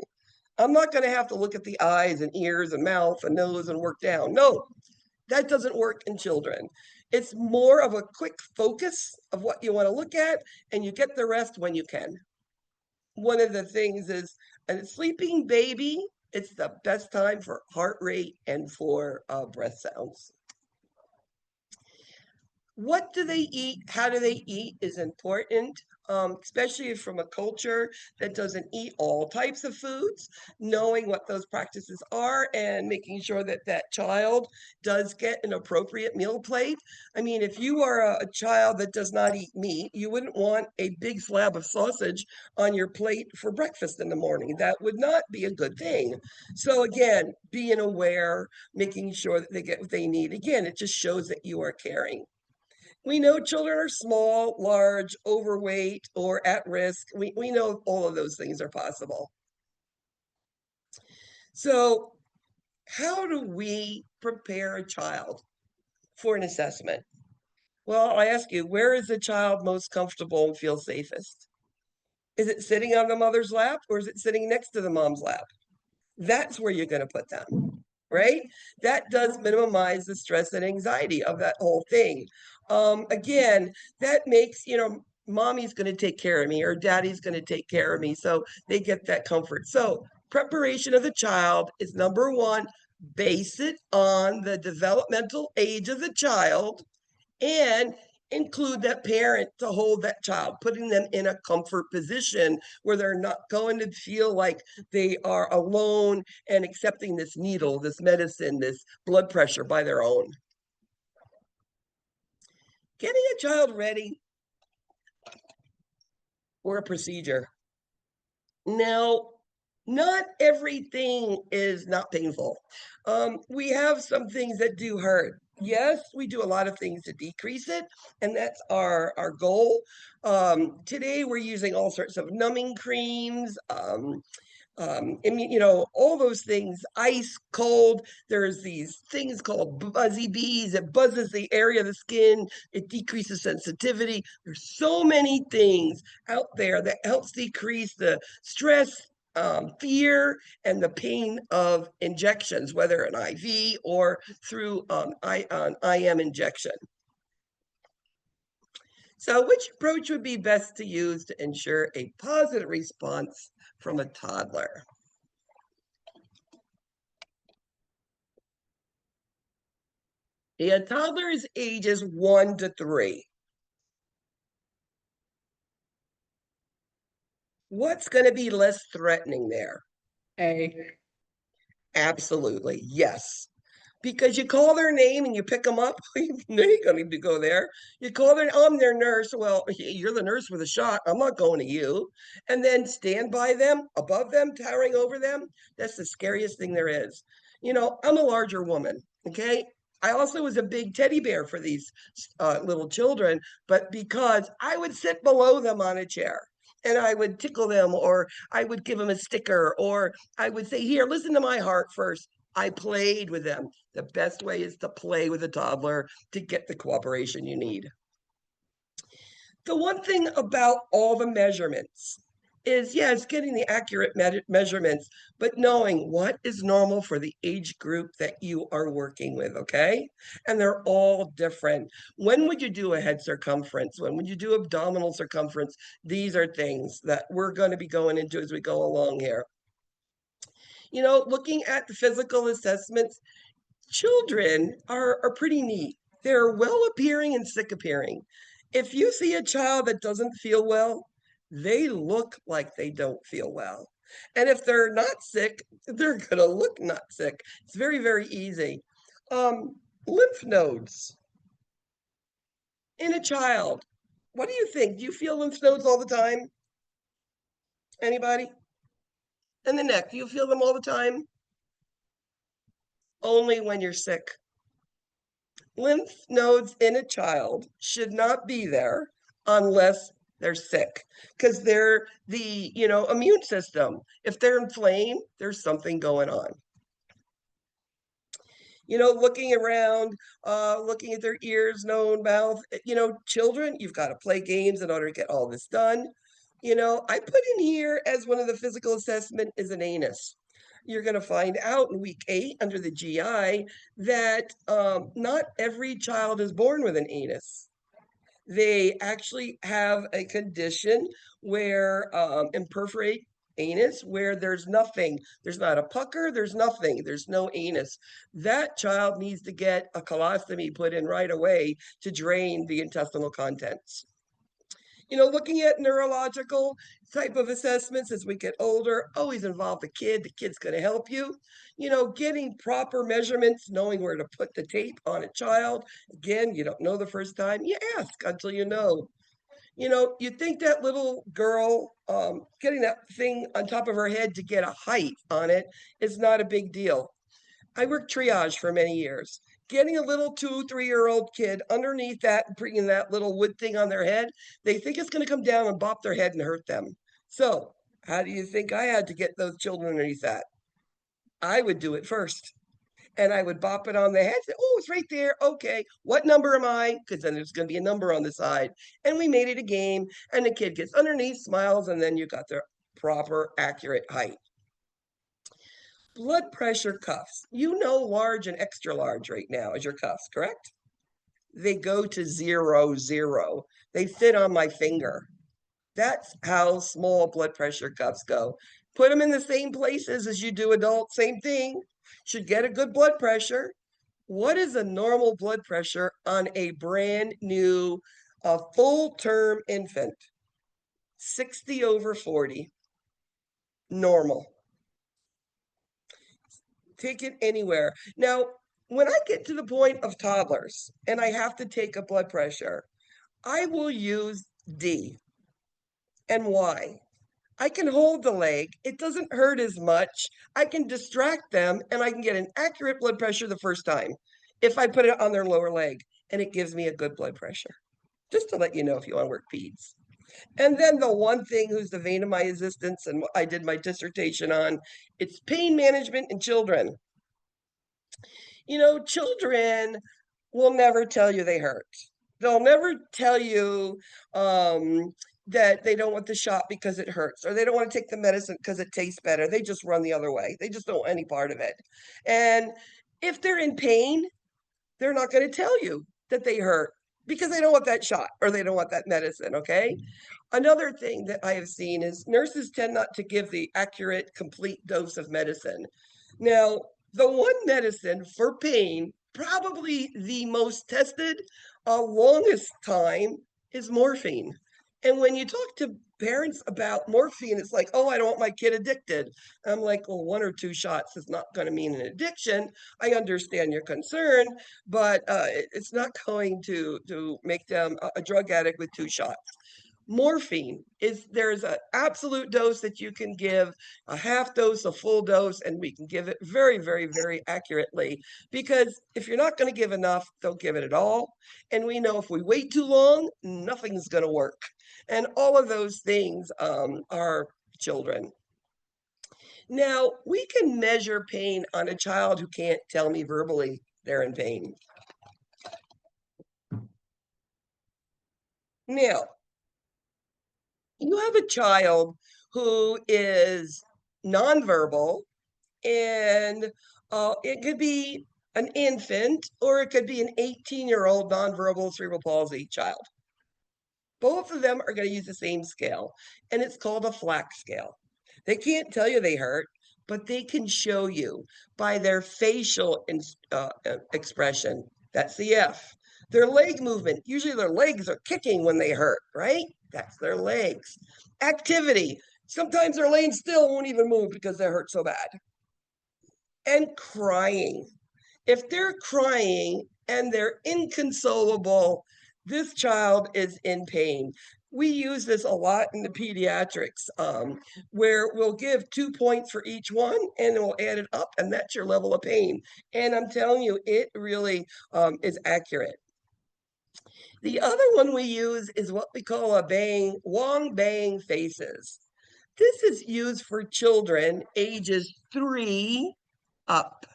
I'm not going to have to look at the eyes and ears and mouth and nose and work down. No, That doesn't work in children. It's more of a quick focus of what you want to look at, and you get the rest when you can. One of the things is a sleeping baby, it's the best time for heart rate and for breath sounds. What do they eat? How do they eat is important, especially from a culture that doesn't eat all types of foods. Knowing what those practices are and making sure that that child does get an appropriate meal plate. I mean, if you are a child that does not eat meat, you wouldn't want a big slab of sausage on your plate for breakfast in the morning. That would not be a good thing. So again, being aware, making sure that they get what they need. Again, it just shows that you are caring. We know children are small, large, overweight, or at risk. We know all of those things are possible. So, how do we prepare a child for an assessment? Well, I ask you, where is the child most comfortable and feels safest? Is it sitting on the mother's lap or is it sitting next to the mom's lap? That's where you're going to put them, right? That does minimize the stress and anxiety of that whole thing. Again, that makes, mommy's going to take care of me or daddy's going to take care of me. So they get that comfort. So preparation of the child is number one, base it on the developmental age of the child and include that parent to hold that child, putting them in a comfort position where they're not going to feel like they are alone and accepting this needle, this medicine, this blood pressure by their own. Getting a child ready for a procedure. Now, not everything is not painful. We have some things that do hurt. Yes, we do a lot of things to decrease it, and that's our goal. Today, we're using all sorts of numbing creams, all those things, ice, cold. There's these things called buzzy bees. It buzzes the area of the skin. It decreases sensitivity. There's so many things out there that helps decrease the stress, fear, and the pain of injections, whether an IV or through an IM injection. So which approach would be best to use to ensure a positive response from a toddler? Yeah, toddlers ages 1 to 3. What's going to be less threatening there? A. Absolutely, yes. Because you call their name and you pick them up, they ain't going to go there. You call their, I'm their nurse. Well, you're the nurse with a shot. I'm not going to you. And then stand by them, above them, towering over them. That's the scariest thing there is. I'm a larger woman, okay? I also was a big teddy bear for these little children, but because I would sit below them on a chair and I would tickle them or I would give them a sticker or I would say, here, listen to my heart first. I played with them. The best way is to play with a toddler to get the cooperation you need. The one thing about all the measurements is, yes, getting the accurate measurements, but knowing what is normal for the age group that you are working with, okay? And they're all different. When would you do a head circumference? When would you do abdominal circumference? These are things that we're going to be going into as we go along here. Looking at the physical assessments, children are pretty neat. They're well appearing and sick appearing. If you see a child that doesn't feel well, they look like they don't feel well. And if they're not sick, they're going to look not sick. It's very, very easy. Lymph nodes in a child. What do you think? Do you feel lymph nodes all the time? Anybody? In the neck, do you feel them all the time? Only when you're sick. Lymph nodes in a child should not be there unless they're sick because they're the immune system. If they're inflamed, there's something going on. Looking around, looking at their ears, nose, mouth. Children, you've got to play games in order to get all this done. I put in here as one of the physical assessment is an anus. You're going to find out in week 8 under the GI that not every child is born with an anus. They actually have a condition where imperforate anus, where there's nothing. There's not a pucker, there's nothing, there's no anus. That child needs to get a colostomy put in right away to drain the intestinal contents. Looking at neurological type of assessments as we get older, always involve the kid. The kid's going to help you. Getting proper measurements, knowing where to put the tape on a child. Again, you don't know the first time, you ask until you know. You think that little girl getting that thing on top of her head to get a height on it is not a big deal. I worked triage for many years. Getting a little 2, 3-year-old kid underneath that and putting that little wood thing on their head, they think it's going to come down and bop their head and hurt them. So, how do you think I had to get those children underneath that? I would do it first. And I would bop it on the head. Say, oh, it's right there. Okay, what number am I? Because then there's going to be a number on the side. And we made it a game. And the kid gets underneath, smiles, and then you got their proper, accurate height. Blood pressure cuffs. Large and extra large right now as your cuffs, correct? They go to 0, 0. They fit on my finger. That's how small blood pressure cuffs go. Put them in the same places as you do adults, same thing. Should get a good blood pressure. What is a normal blood pressure on a brand new, full-term infant? 60/40. Normal. Take it anywhere. Now, when I get to the point of toddlers and I have to take a blood pressure, I will use D. And why? I can hold the leg. It doesn't hurt as much. I can distract them and I can get an accurate blood pressure the first time if I put it on their lower leg, and it gives me a good blood pressure. Just to let you know if you want to work peds. And then the one thing who's the vein of my existence and what I did my dissertation on, it's pain management in children. Children will never tell you they hurt. They'll never tell you that they don't want the shot because it hurts, or they don't want to take the medicine because it tastes better. They just run the other way. They just don't want any part of it. And if they're in pain, they're not going to tell you that they hurt because they don't want that shot or they don't want that medicine, okay? Another thing that I have seen is nurses tend not to give the accurate, complete dose of medicine. Now, the one medicine for pain, probably the most tested, longest time, is morphine. And when you talk to parents about morphine, it's like, oh, I don't want my kid addicted. I'm like, well, 1 or 2 shots is not going to mean an addiction. I understand your concern, but it's not going to make them a drug addict with 2 shots. Morphine there's an absolute dose that you can give, a half dose, a full dose, and we can give it very, very, very accurately. Because if you're not going to give enough, don't give it at all. And we know if we wait too long, nothing's going to work. And all of those things are children. Now, we can measure pain on a child who can't tell me verbally they're in pain. Now, you have a child who is nonverbal, and it could be an infant or it could be an 18-year-old nonverbal cerebral palsy child. Both of them are going to use the same scale, and it's called a FLAC scale. They can't tell you they hurt, but they can show you by their facial expression. That's the F. Their leg movement, usually their legs are kicking when they hurt, right? That's their legs. Activity. Sometimes they're laying still, won't even move because they hurt so bad. And crying. If they're crying and they're inconsolable, this child is in pain. We use this a lot in the pediatrics, where we'll give 2 points for each one and we'll add it up, and that's your level of pain. And I'm telling you, it really is accurate. The other one we use is what we call a Wong Bang faces. This is used for children ages 3 up.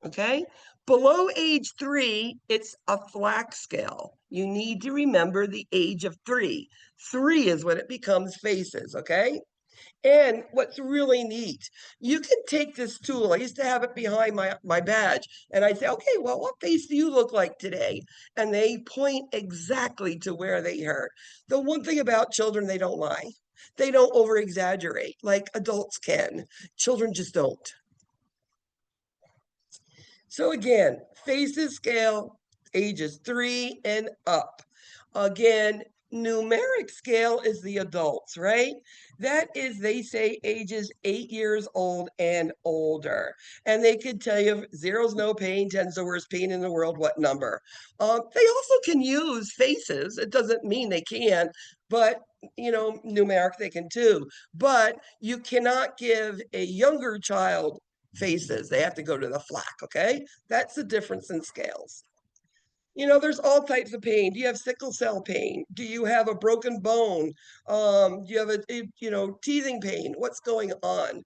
Okay? Below age 3, it's a FLAC scale. You need to remember the age of 3. 3 is when it becomes faces, okay? And what's really neat, you can take this tool. I used to have it behind my badge, and I'd say, okay, well, what face do you look like today? And they point exactly to where they hurt. The one thing about children, they don't lie. They don't over exaggerate like adults can. Children just don't. So again, faces scale, ages 3 and up. Again, numeric scale is the adults, right? That is, they say ages 8 years old and older. And they could tell you zero's no pain, 10's the worst pain in the world, what number. They also can use faces. It doesn't mean they can, but numeric they can too. But you cannot give a younger child faces. They have to go to the FLAC, okay? That's the difference in scales. There's all types of pain. Do you have sickle cell pain? Do you have a broken bone? Do you have teething pain? What's going on?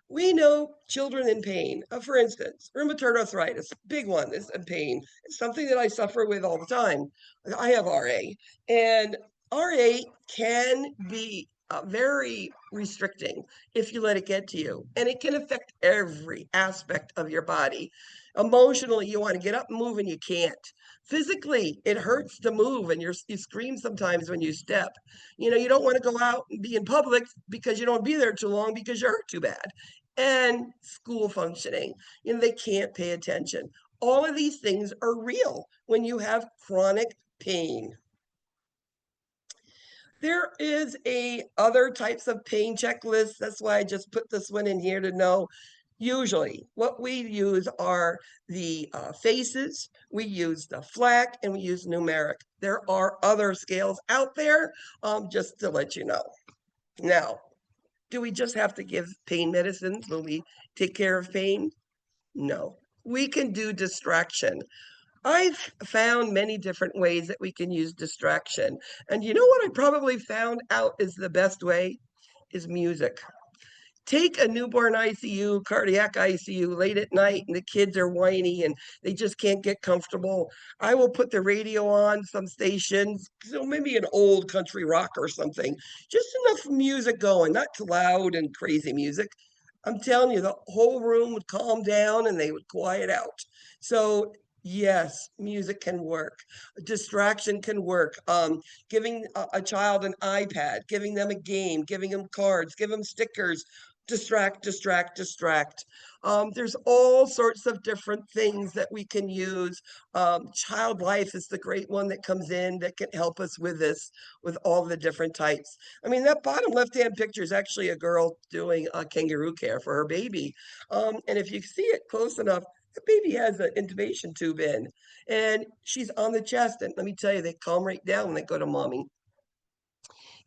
We know children in pain. For instance, rheumatoid arthritis, big one is in pain. It's something that I suffer with all the time. I have RA, and RA can be very restricting if you let it get to you, and it can affect every aspect of your body. Emotionally, you want to get up and move, and you can't. Physically, it hurts to move, and you scream sometimes when you step. You don't want to go out and be in public because you don't be there too long because you hurt too bad. And school functioning, they can't pay attention. All of these things are real when you have chronic pain. There is a other types of pain checklist. That's why I just put this one in here to know. Usually, what we use are the faces, we use the FLAC, and we use numeric. There are other scales out there, just to let you know. Now, do we just have to give pain medicines when we take care of pain? No. We can do distraction. I've found many different ways that we can use distraction. And you know what I probably found out is the best way? Is music. Take a newborn ICU, cardiac ICU late at night, and the kids are whiny and they just can't get comfortable. I will put the radio on some stations, so maybe an old country rock or something, just enough music going, not too loud and crazy music. I'm telling you, the whole room would calm down and they would quiet out. So yes, music can work. Distraction can work. Giving a child an iPad, giving them a game, giving them cards, give them stickers, distract, distract, distract. There's all sorts of different things that we can use. Child life is the great one that comes in that can help us with this, with all the different types. I mean, that bottom left-hand picture is actually a girl doing kangaroo care for her baby. And if you see it close enough, the baby has an intubation tube in, and she's on the chest. And let me tell you, they calm right down when they go to mommy.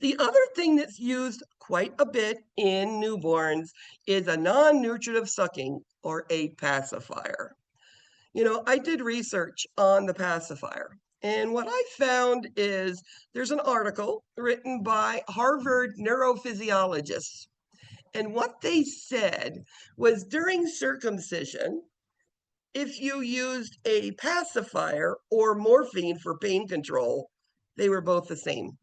The other thing that's used quite a bit in newborns is a non-nutritive sucking or a pacifier. I did research on the pacifier. And what I found is there's an article written by Harvard neurophysiologists. And what they said was during circumcision, if you used a pacifier or morphine for pain control, they were both the same.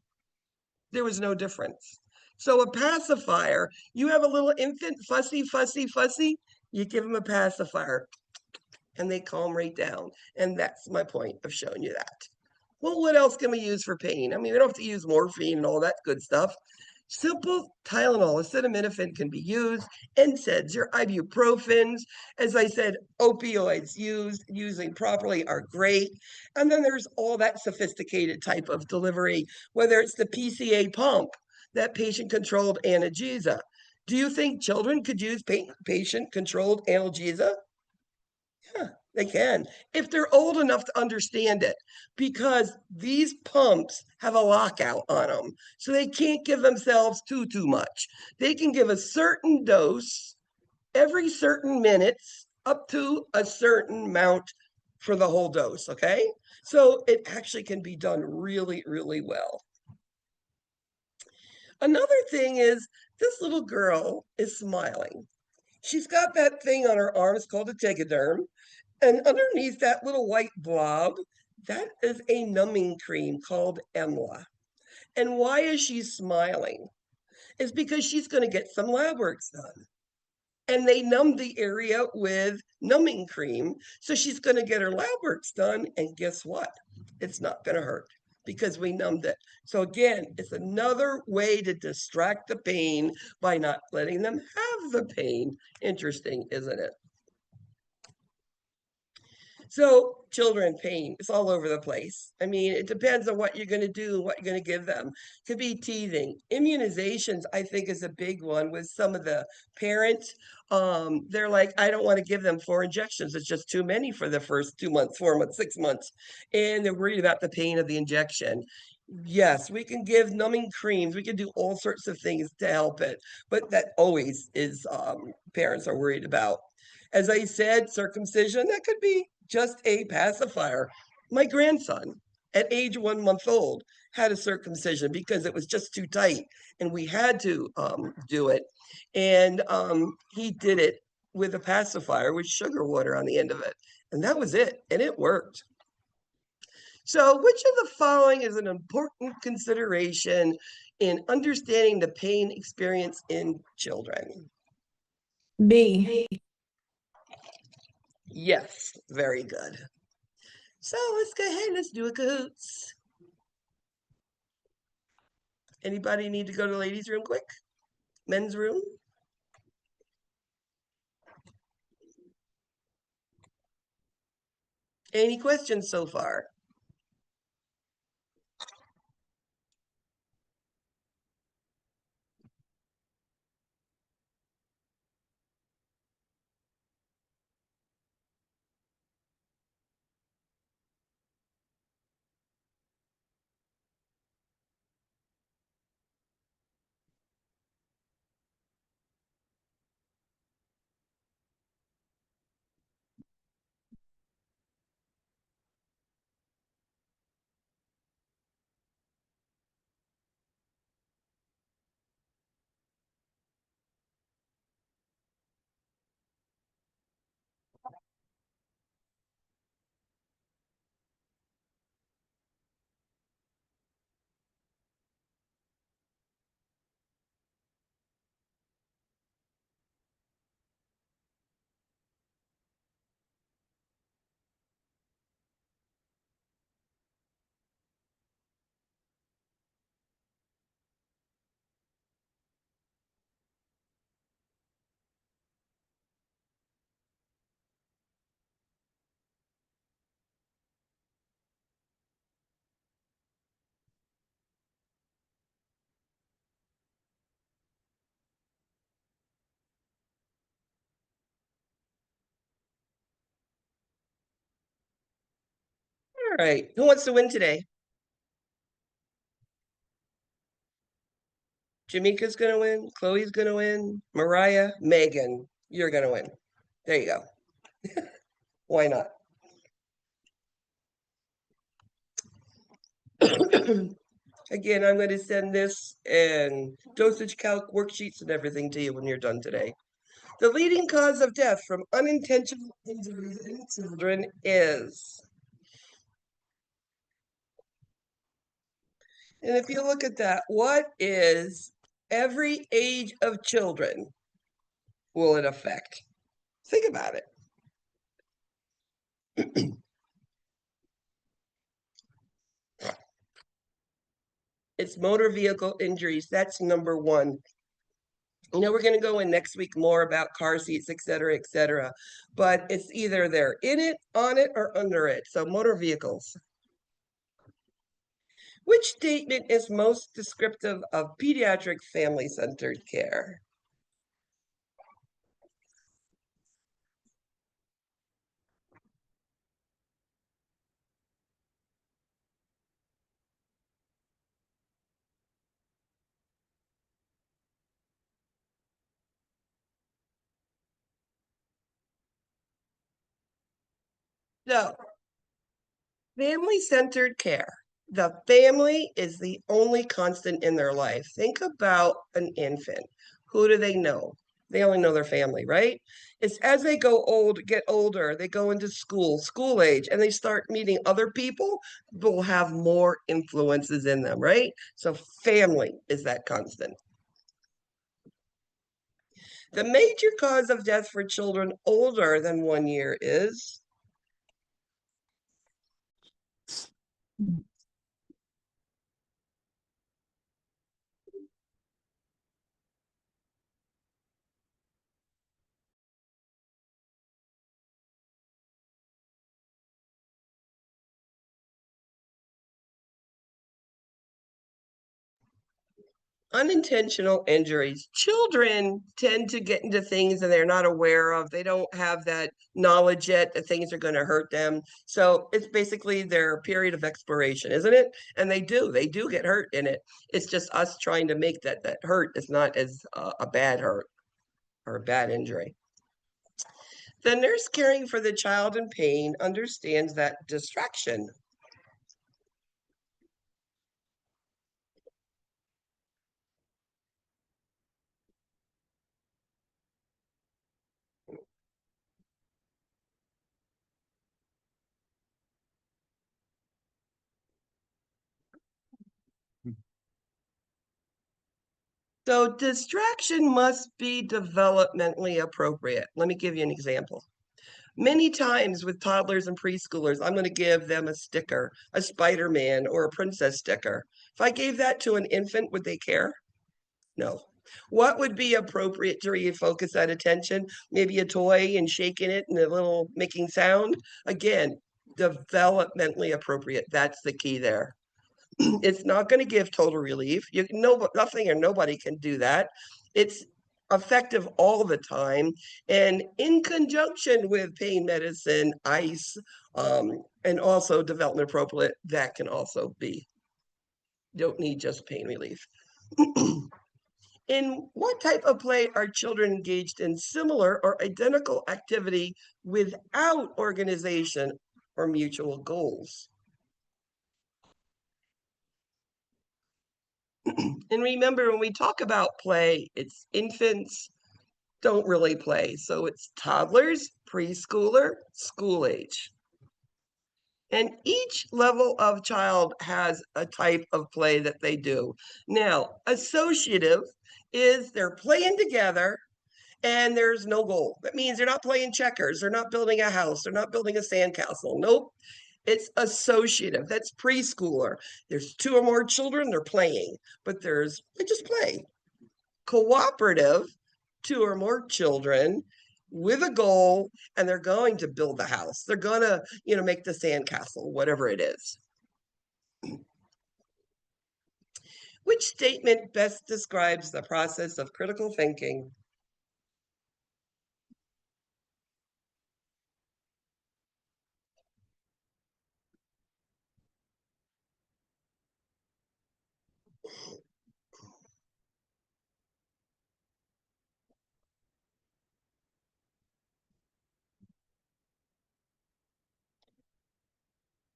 There was no difference. So a pacifier, you have a little infant, fussy, fussy, fussy, you give them a pacifier and they calm right down. And that's my point of showing you that. Well, what else can we use for pain? I mean, we don't have to use morphine and all that good stuff. Simple Tylenol, acetaminophen can be used, NSAIDs, your ibuprofens. As I said, opioids using properly are great. And then there's all that sophisticated type of delivery, whether it's the PCA pump, that patient-controlled analgesia. Do you think children could use patient-controlled analgesia? Yeah, they can, if they're old enough to understand it, because these pumps have a lockout on them. So they can't give themselves too much. They can give a certain dose every certain minutes up to a certain amount for the whole dose, okay? So it actually can be done really, really well. Another thing is this little girl is smiling. She's got that thing on her arm, it's called a tegaderm. And underneath that little white blob, that is a numbing cream called EMLA. And why is she smiling? is because she's going to get some lab works done. And they numbed the area with numbing cream. So she's going to get her lab works done. And guess what? It's not going to hurt because we numbed it. So again, it's another way to distract the pain by not letting them have the pain. Interesting, isn't it? So children pain, it's all over the place. I mean, it depends on what you're going to do and what you're going to give them. Could be teething. Immunizations, I think, is a big one with some of the parents. They're like, I don't want to give them 4 injections. It's just too many for the first 2 months, 4 months, 6 months. And they're worried about the pain of the injection. Yes, we can give numbing creams. We can do all sorts of things to help it. But that always is parents are worried about. As I said, circumcision, that could be just a pacifier. My grandson, at age 1 month old, had a circumcision because it was just too tight and we had to do it. And he did it with a pacifier with sugar water on the end of it. And that was it. And it worked. So, which of the following is an important consideration in understanding the pain experience in children? B. Yes, very good. So let's go ahead, let's do a cahoots. Anybody need to go to the ladies' room quick? Men's room? Any questions so far? All right, who wants to win today? Jamaica's gonna win, Chloe's gonna win, Mariah, Megan, you're gonna win. There you go. Why not? Again, I'm going to send this and dosage calc worksheets and everything to you when you're done today. The leading cause of death from unintentional injuries in children is, and if you look at that, what is every age of children will it affect? Think about it. It's motor vehicle injuries. That's number one. You know, we're going to go in next week more about car seats, et cetera, et cetera. But it's either they're in it, on it, or under it. So motor vehicles. Which statement is most descriptive of pediatric family-centered care? No, family-centered care. The family is the only constant in their life. Think about an infant. Who do they know? They only know their family, right? It's as they go old, get older, they go into school age, and they start meeting other people who will have more influences in them, right? So family is that constant. The major cause of death for children older than 1 year is unintentional injuries. Children tend to get into things that they're not aware of. They don't have that knowledge yet that things are going to hurt them. So it's basically their period of exploration, isn't it? And they do get hurt in it. It's just us trying to make that hurt is not as a bad hurt or a bad injury. The nurse caring for the child in pain understands that distraction. So distraction must be developmentally appropriate. Let me give you an example. Many times with toddlers and preschoolers, I'm going to give them a sticker, a Spider-Man or a princess sticker. If I gave that to an infant, would they care? No. What would be appropriate to refocus that attention? Maybe a toy and shaking it and a little making sound. Again, developmentally appropriate. That's the key there. It's not going to give total relief. You know, nothing or nobody can do that. It's effective all the time, and in conjunction with pain medicine, ice, and also development appropriate, that can also be. Don't need just pain relief. In what type of play are children engaged in similar or identical activity without organization or mutual goals? And remember, when we talk about play, it's infants don't really play. So it's toddlers, preschooler, school age. And each level of child has a type of play that they do. Now, associative is they're playing together and there's no goal. That means they're not playing checkers, they're not building a house, they're not building a sandcastle. Nope. It's associative. That's preschooler. There's two or more children, they're playing, but they just play. Cooperative, two or more children with a goal, and they're going to build the house. They're going to, make the sandcastle, whatever it is. Which statement best describes the process of critical thinking?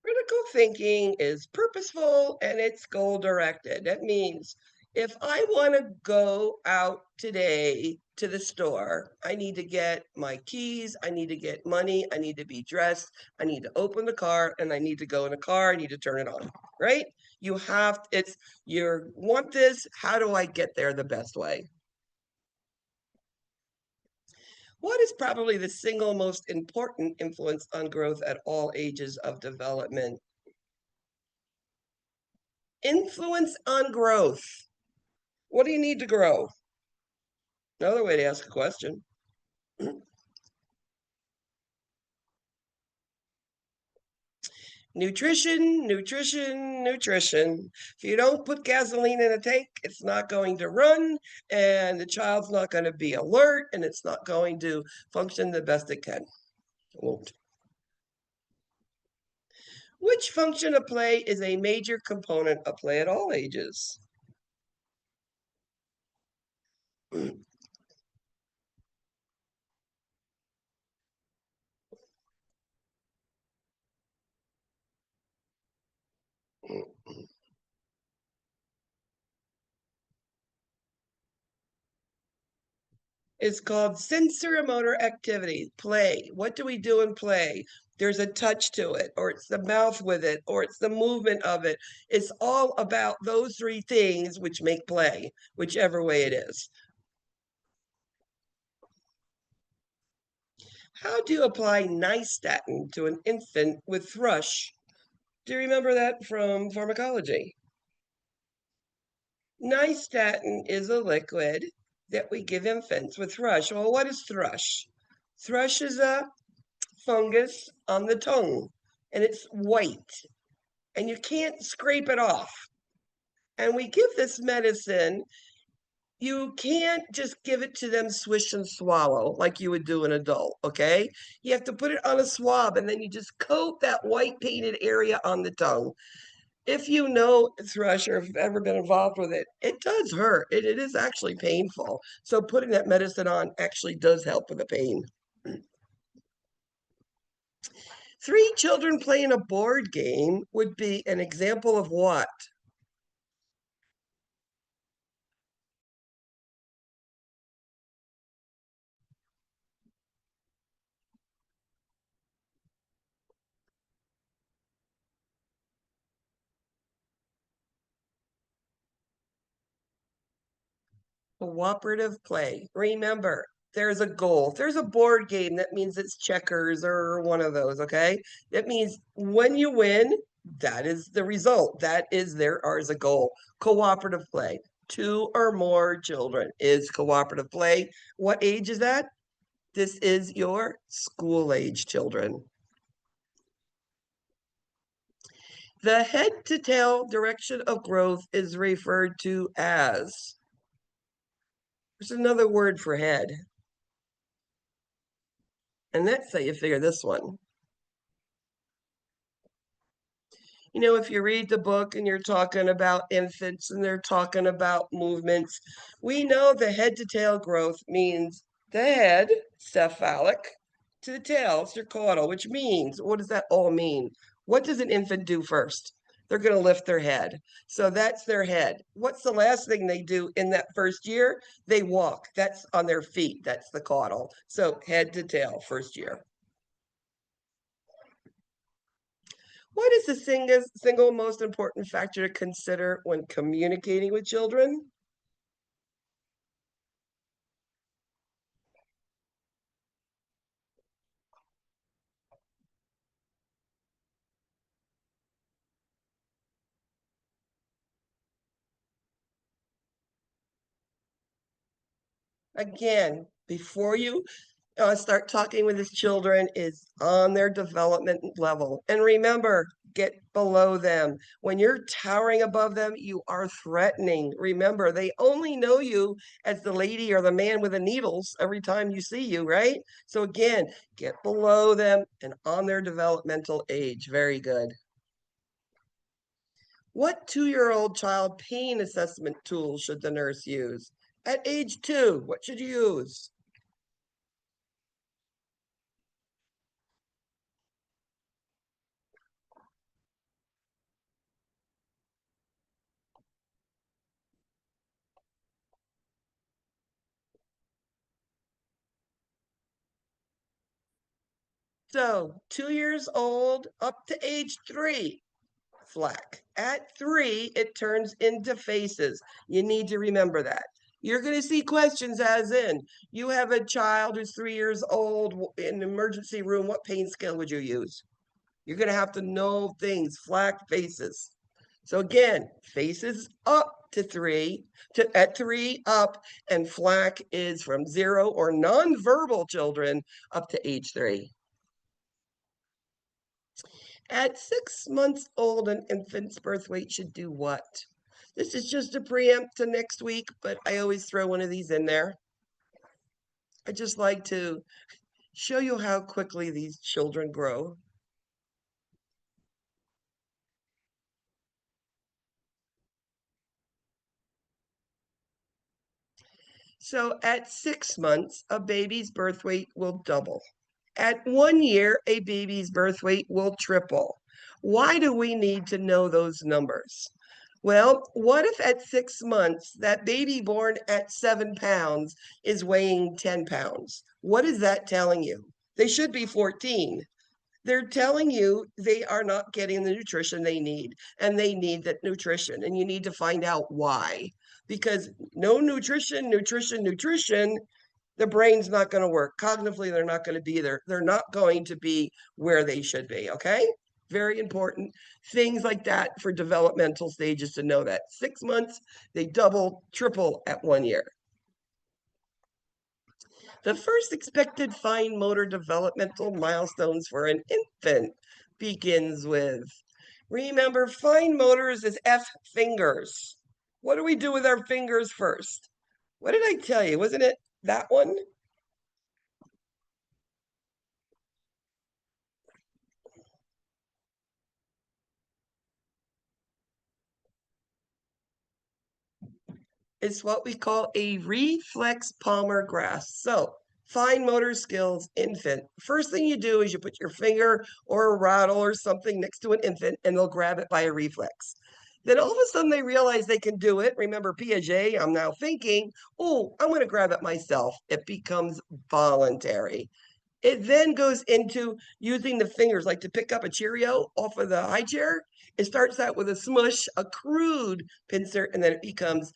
Critical thinking is purposeful and it's goal directed. That means if I want to go out today to the store, I need to get my keys, I need to get money, I need to be dressed, I need to open the car, and I need to go in the car, I need to turn it on, right? You want this, how do I get there the best way? What is probably the single most important influence on growth at all ages of development? Influence on growth. What do you need to grow? Another way to ask a question. Nutrition, nutrition, nutrition. If you don't put gasoline in a tank, it's not going to run, and the child's not going to be alert, and it's not going to function the best it can. It won't. Which function of play is a major component of play at all ages? It's called sensorimotor activity, play. What do we do in play? There's a touch to it, or it's the mouth with it, or it's the movement of it. It's all about those three things which make play, whichever way it is. How do you apply nystatin to an infant with thrush? Do you remember that from pharmacology? Nystatin is a liquid that we give infants with thrush. Well, what is thrush? Thrush is a fungus on the tongue, and it's white, and you can't scrape it off. And we give this medicine. You can't just give it to them swish and swallow like you would do an adult, okay? You have to put it on a swab, and then you just coat that white painted area on the tongue. If you know thrush or if you've ever been involved with it, it does hurt. It is actually painful. So putting that medicine on actually does help with the pain. 3 children playing a board game would be an example of what? Cooperative play. Remember, there's a goal. If there's a board game, that means it's checkers or one of those, okay? That means when you win, that is the result. That is there is a goal. Cooperative play. 2 or more children is cooperative play. What age is that? This is your school age children. The head to tail direction of growth is referred to as. There's another word for head. And that's how you figure this one. You know, if you read the book and you're talking about infants and they're talking about movements, we know the head to tail growth means the head, cephalic, to the tail, it's your caudal, which means, what does that all mean? What does an infant do first? They're going to lift their head. So that's their head. What's the last thing they do in that first year? They walk. That's on their feet. That's the caudal. So head to tail, first year. What is the single most important factor to consider when communicating with children? Again, before you start talking with his children is on their development level. And remember, get below them. When you're towering above them, you are threatening. Remember, they only know you as the lady or the man with the needles every time you see you, right? So again, get below them and on their developmental age. Very good. What 2-year-old child pain assessment tool should the nurse use? At age 2, what should you use? So 2 years old up to age 3, flack. At 3, it turns into faces. You need to remember that. You're going to see questions as in, you have a child who's 3 years old in the emergency room. What pain scale would you use? You're going to have to know things, flack, faces. So again, faces up to 3, at 3 up, and flack is from 0 or nonverbal children up to age 3. At 6 months old, an infant's birth weight should do what? This is just a preempt to next week, but I always throw one of these in there. I just like to show you how quickly these children grow. So at 6 months, a baby's birth weight will double. At 1 year, a baby's birth weight will triple. Why do we need to know those numbers? Well, what if at 6 months, that baby born at 7 pounds is weighing 10 pounds? What is that telling you? They should be 14. They're telling you they are not getting the nutrition they need, and they need that nutrition, and you need to find out why. Because no nutrition, the brain's not going to work. Cognitively, they're not going to be there. They're not going to be where they should be. Okay. Very important things like that for developmental stages to know that 6 months, they double, triple at 1 year. The first expected fine motor developmental milestones for an infant begins with, remember, fine motors is F fingers. What do we do with our fingers first? What did I tell you? Wasn't it that one? It's what we call a reflex palmar grasp. So, fine motor skills, infant. First thing you do is you put your finger or a rattle or something next to an infant and they'll grab it by a reflex. Then all of a sudden they realize they can do it. Remember Piaget, I'm now thinking, oh, I'm going to grab it myself. It becomes voluntary. It then goes into using the fingers, like to pick up a Cheerio off of the high chair. It starts out with a smush, a crude pincer, and then it becomes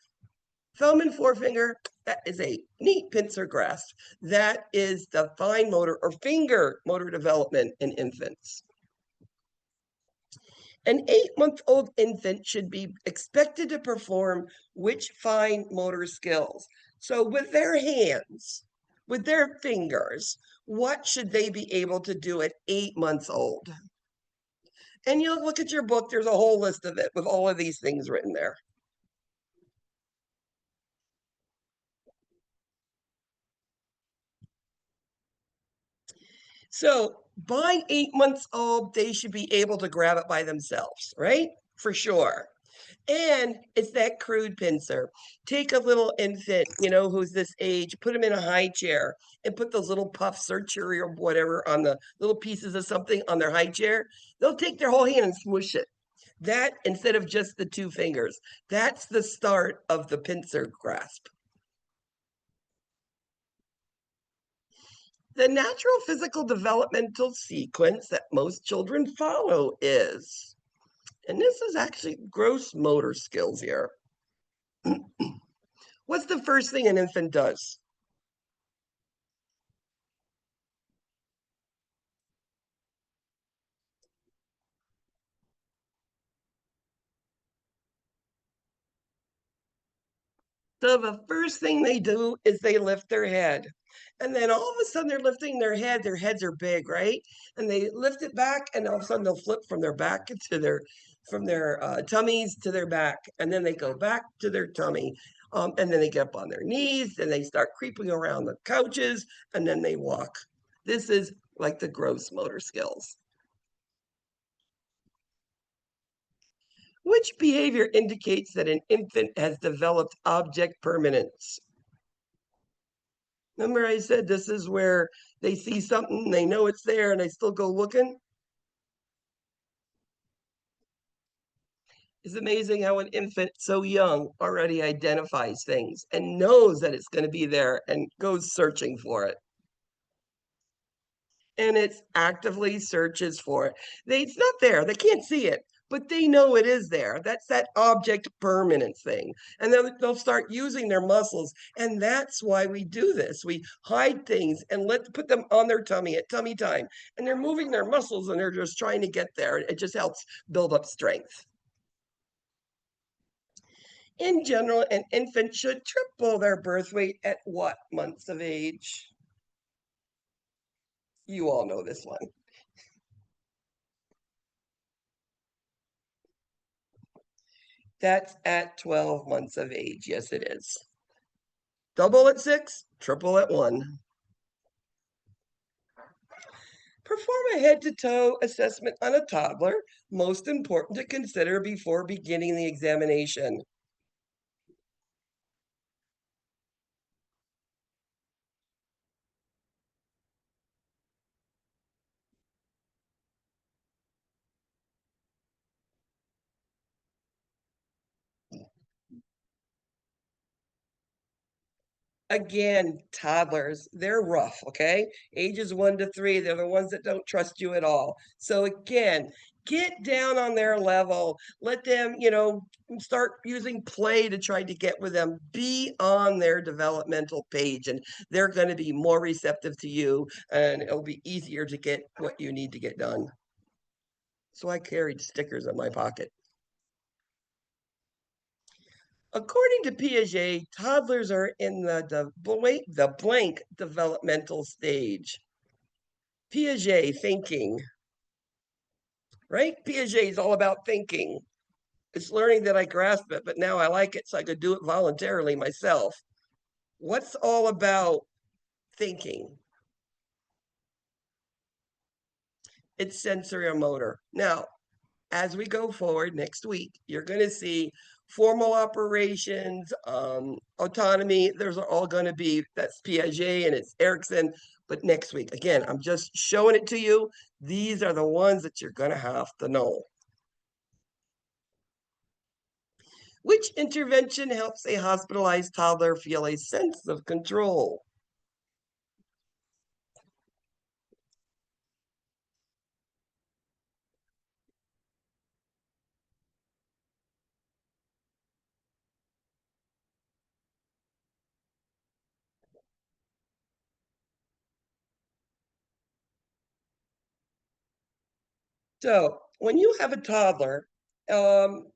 thumb and forefinger. That is a neat pincer grasp. That is the fine motor or finger motor development in infants. An 8-month-old infant should be expected to perform which fine motor skills? So, with their hands, with their fingers, what should they be able to do at 8 months old? And you'll look at your book, there's a whole list of it with all of these things written there. So by 8 months old, they should be able to grab it by themselves, right? For sure. And it's that crude pincer. Take a little infant, who's this age, put them in a high chair and put those little puffs or cheery or whatever on the little pieces of something on their high chair. They'll take their whole hand and smoosh it. That instead of just the two fingers. That's the start of the pincer grasp. The natural physical developmental sequence that most children follow is, and this is actually gross motor skills here. What's the first thing an infant does? So the first thing they do is they lift their head. And then all of a sudden they're lifting their head. Their heads are big, right? And they lift it back, and all of a sudden they'll flip from their back to their tummies to their back, and then they go back to their tummy. And then they get up on their knees and they start creeping around the couches, and then they walk. This is like the gross motor skills. Which behavior indicates that an infant has developed object permanence? Remember I said this is where they see something, they know it's there, and they still go looking? It's amazing how an infant so young already identifies things and knows that it's going to be there and goes searching for it. And it actively searches for it. It's not there, they can't see it, but they know it is there. That's that object permanence thing. And then they'll start using their muscles. And that's why we do this. We hide things and put them on their tummy at tummy time. And they're moving their muscles and they're just trying to get there. It just helps build up strength. In general, an infant should triple their birth weight at what months of age? You all know this one. That's at 12 months of age. Yes, it is. Double at 6, triple at 1. Perform a head to toe assessment on a toddler, most important to consider before beginning the examination. Again, toddlers, they're rough, okay? Ages 1 to 3, they're the ones that don't trust you at all. So, again, Get down on their level. Let them, start using play to try to get with them. Be on their developmental page, and they're going to be more receptive to you, and it'll be easier to get what you need to get done. So I carried stickers in my pocket. According to Piaget, toddlers are in the blank developmental stage. Piaget thinking, right? Piaget is all about thinking. It's learning that I grasp it, but now I like it, so I could do it voluntarily myself. What's all about thinking? It's sensorimotor. Now, as we go forward next week, you're going to see formal operations, autonomy. There's all going to be, that's Piaget and it's Erickson. But next week, again, I'm just showing it to you. These are the ones that you're going to have to know. Which intervention helps a hospitalized toddler feel a sense of control? So when you have a toddler, um,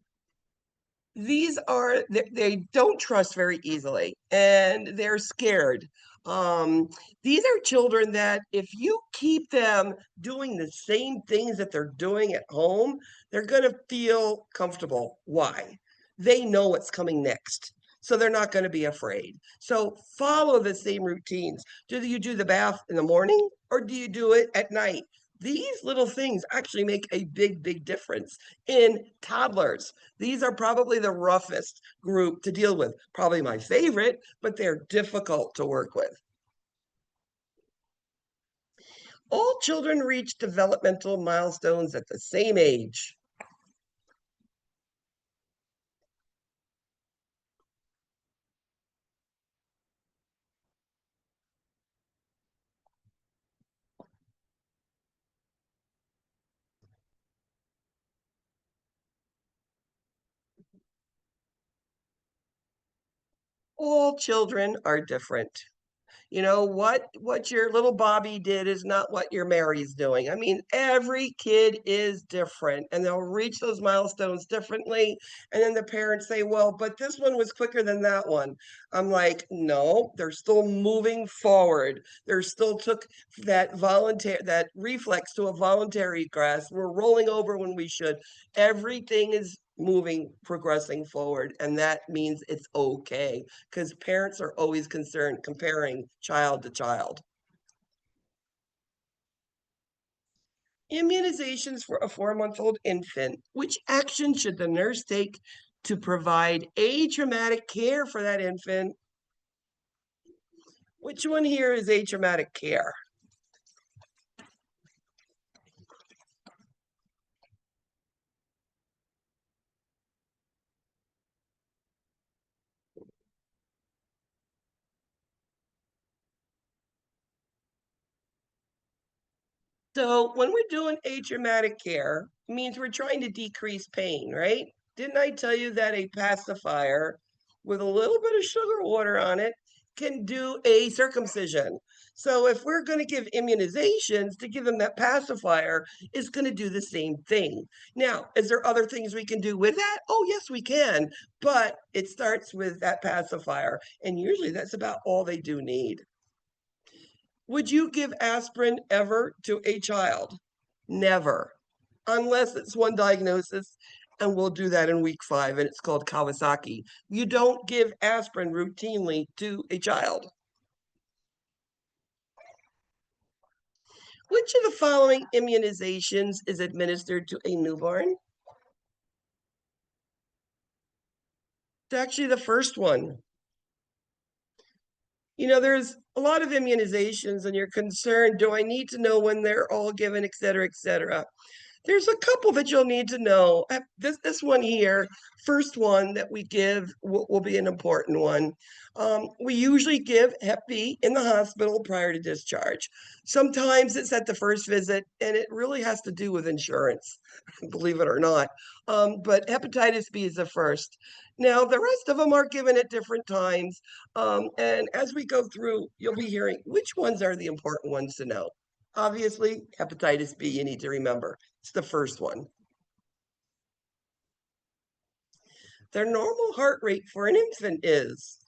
they don't trust very easily and they're scared. Um, these are children that if you keep them doing the same things that they're doing at home, they're going to feel comfortable. Why? They know what's coming next. So they're not going to be afraid. So follow the same routines. Do you do the bath in the morning or do you do it at night? These little things actually make a big, big difference in toddlers. These are probably the roughest group to deal with. Probably my favorite, but they're difficult to work with. All children reach developmental milestones at the same age. All children are different. What your little Bobby did is not what your Mary's doing. I mean, every kid is different and they'll reach those milestones differently. And then the parents say, well, but this one was quicker than that one. I'm like, no, they're still moving forward. They're still took that reflex to a voluntary grasp. We're rolling over when we should. Everything is moving, progressing forward. And that means it's okay because parents are always concerned comparing child to child. Immunizations for a 4-month-old infant. Which action should the nurse take to provide atraumatic care for that infant? Which one here is atraumatic care? So when we're doing atraumatic care, it means we're trying to decrease pain, right? Didn't I tell you that a pacifier with a little bit of sugar water on it can do a circumcision? So if we're going to give immunizations to give them that pacifier, it's going to do the same thing. Now, is there other things we can do with that? Oh, yes, we can. But it starts with that pacifier. And usually that's about all they do need. Would you give aspirin ever to a child? Never, unless it's one diagnosis, and we'll do that in week 5, and it's called Kawasaki. You don't give aspirin routinely to a child. Which of the following immunizations is administered to a newborn? It's actually the first one. There's a lot of immunizations, and you're concerned, do I need to know when they're all given, et cetera, et cetera? There's a couple that you'll need to know. This one here, first one that we give will be an important one. We usually give Hep B in the hospital prior to discharge. Sometimes it's at the first visit, and it really has to do with insurance, believe it or not. But hepatitis B is the first. Now, the rest of them are given at different times. And as we go through, you'll be hearing which ones are the important ones to know. Obviously, hepatitis B, you need to remember. It's the first one. Their normal heart rate for an infant is.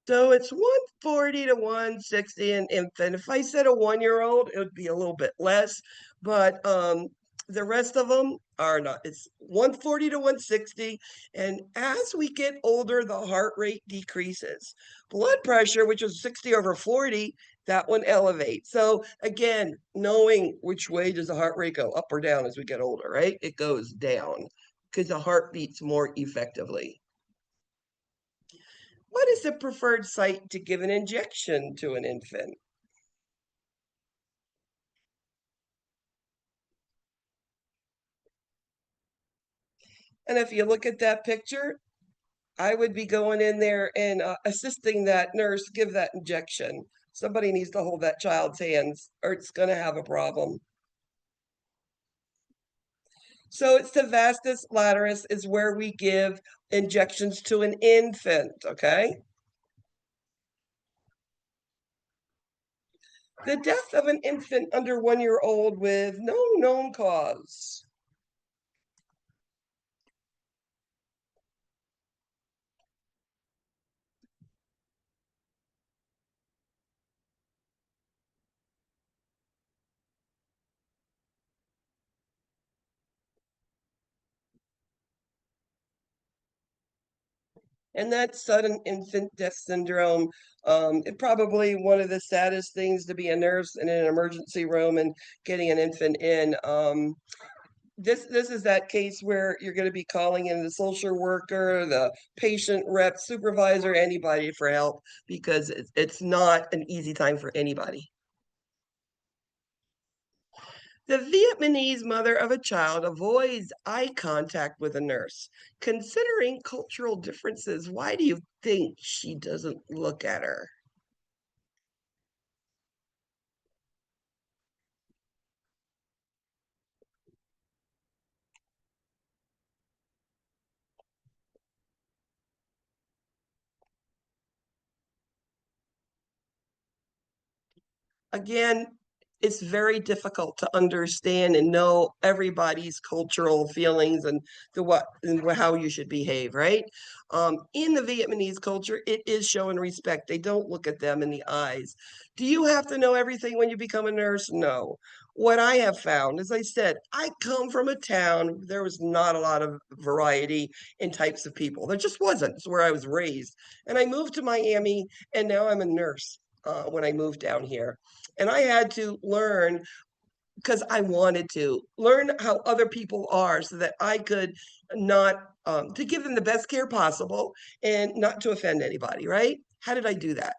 So it's 140 to 160 an infant. If I said a 1-year-old, it would be a little bit less, but the rest of them are not. It's 140 to 160. And as we get older, the heart rate decreases. Blood pressure, which is 60 over 40, that one elevates. So again, knowing which way does the heart rate go, up or down as we get older, right? It goes down because the heart beats more effectively. What is the preferred site to give an injection to an infant? And if you look at that picture, I would be going in there and assisting that nurse give that injection. Somebody needs to hold that child's hands or it's going to have a problem. So it's the vastus lateralis is where we give injections to an infant, okay? The death of an infant under 1 year old with no known cause. And that sudden infant death syndrome, it probably one of the saddest things to be a nurse in an emergency room and getting an infant in. This is that case where you're going to be calling in the social worker, the patient rep, supervisor, anybody for help because it's not an easy time for anybody. The Vietnamese mother of a child avoids eye contact with a nurse. Considering cultural differences, why do you think she doesn't look at her? Again, it's very difficult to understand and know everybody's cultural feelings and the what and how you should behave, right? In the Vietnamese culture, it is showing respect. They don't look at them in the eyes. Do you have to know everything when you become a nurse? No. What I have found, as I said, I come from a town, there was not a lot of variety in types of people. There just wasn't. It's where I was raised. And I moved to Miami, and now I'm a nurse when I moved down here. And I had to learn because I wanted to learn how other people are so that I could not to give them the best care possible and not to offend anybody, right? How did I do that?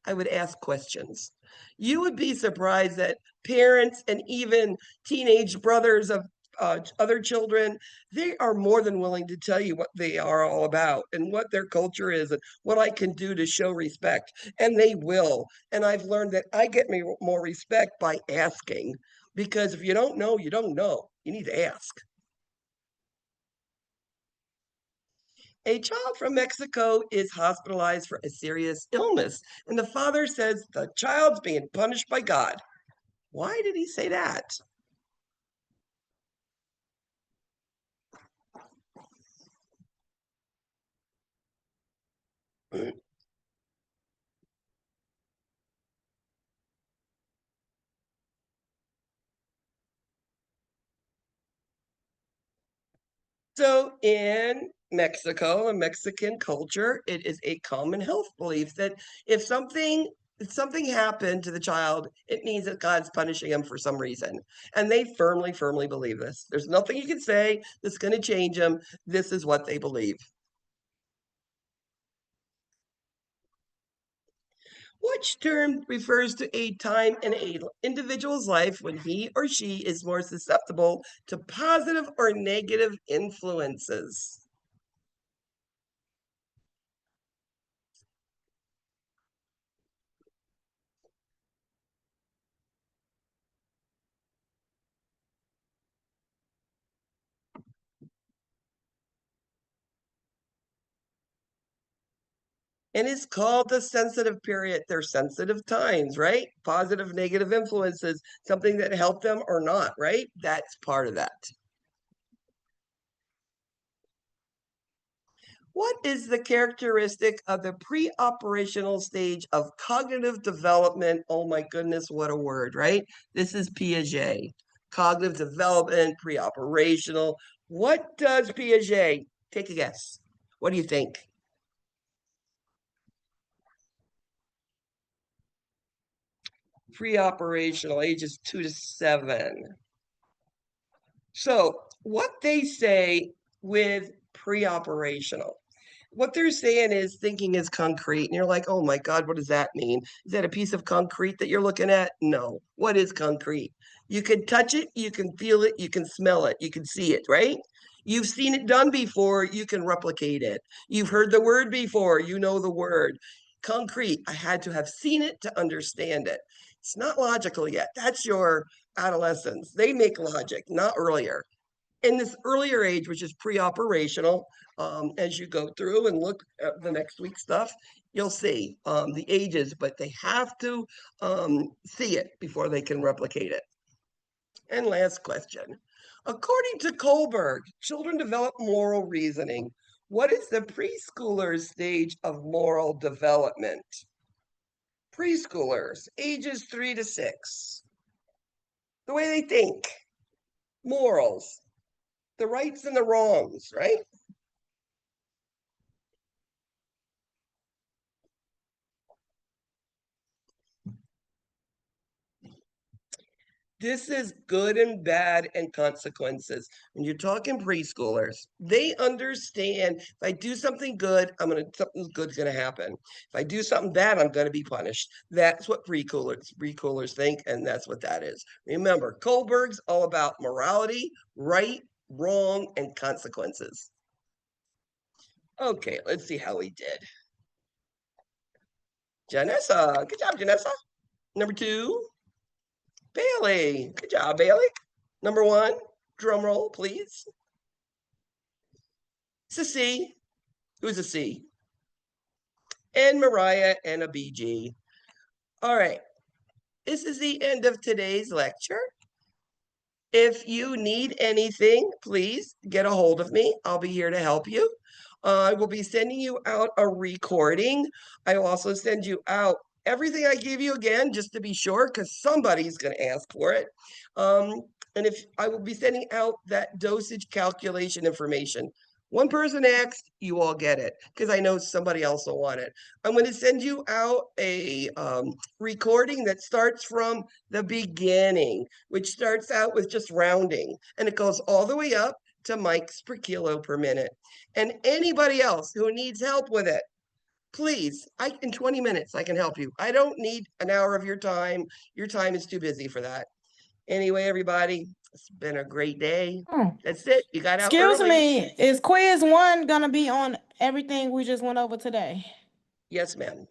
I would ask questions. You would be surprised that parents and even teenage brothers of other children, they are more than willing to tell you what they are all about and what their culture is and what I can do to show respect. And they will. And I've learned that I get me more respect by asking because if you don't know, you don't know. You need to ask. A child from Mexico is hospitalized for a serious illness, and the father says the child's being punished by God. Why did he say that? So, in Mexico and Mexican culture, it is a common health belief that if something if something happened to the child, it means that God's punishing him for some reason. And they firmly, firmly believe this. There's nothing you can say that's going to change them. This is what they believe. Which term refers to a time in an individual's life when he or she is more susceptible to positive or negative influences? And it's called the sensitive period. They're sensitive times, right? Positive, negative influences, something that helped them or not, right? That's part of that. What is the characteristic of the pre-operational stage of cognitive development? Oh my goodness, what a word, right? This is Piaget. Cognitive development, pre-operational. What does Piaget? Take a guess. What do you think? Pre-operational, ages 2 to 7. So what they say with pre-operational, what they're saying is thinking is concrete. And you're like, oh my God, what does that mean? Is that a piece of concrete that you're looking at? No. What is concrete? You can touch it, you can feel it, you can smell it, you can see it, right? You've seen it done before, you can replicate it. You've heard the word before, you know the word. Concrete, I had to have seen it to understand it. It's not logical yet. That's your adolescence. They make logic, not earlier. In this earlier age, which is pre-operational, as you go through and look at the next week stuff, you'll see the ages, but they have to see it before they can replicate it. And last question. According to Kohlberg, children develop moral reasoning. What is the preschooler's stage of moral development? Preschoolers, ages 3 to 6. The way they think, morals, the rights and the wrongs, right? This is good and bad and consequences. When you're talking preschoolers, they understand if I do something good, something good's gonna happen. If I do something bad, I'm gonna be punished. That's what preschoolers think, and that's what that is. Remember, Kohlberg's all about morality, right, wrong, and consequences. Okay, let's see how we did. Janessa, good job, Janessa. Number 2, Bailey. Good job, Bailey. Number 1, drum roll, please. It's a C. Who's a C? And Mariah and a BG. All right. This is the end of today's lecture. If you need anything, please get a hold of me. I'll be here to help you. I will be sending you out a recording. I will also send you out everything I give you again, just to be sure, because somebody's going to ask for it. And if I will be sending out that dosage calculation information. One person asked, you all get it, because I know somebody else will want it. I'm going to send you out a recording that starts from the beginning, which starts out with just rounding, and it goes all the way up to mics per kilo per minute. And anybody else who needs help with it, please, in 20 minutes, I can help you. I don't need an hour of your time. Your time is too busy for that. Anyway, everybody, it's been a great day. That's it. You got out Excuse early. me, is quiz 1 gonna be on everything we just went over today? Yes, ma'am.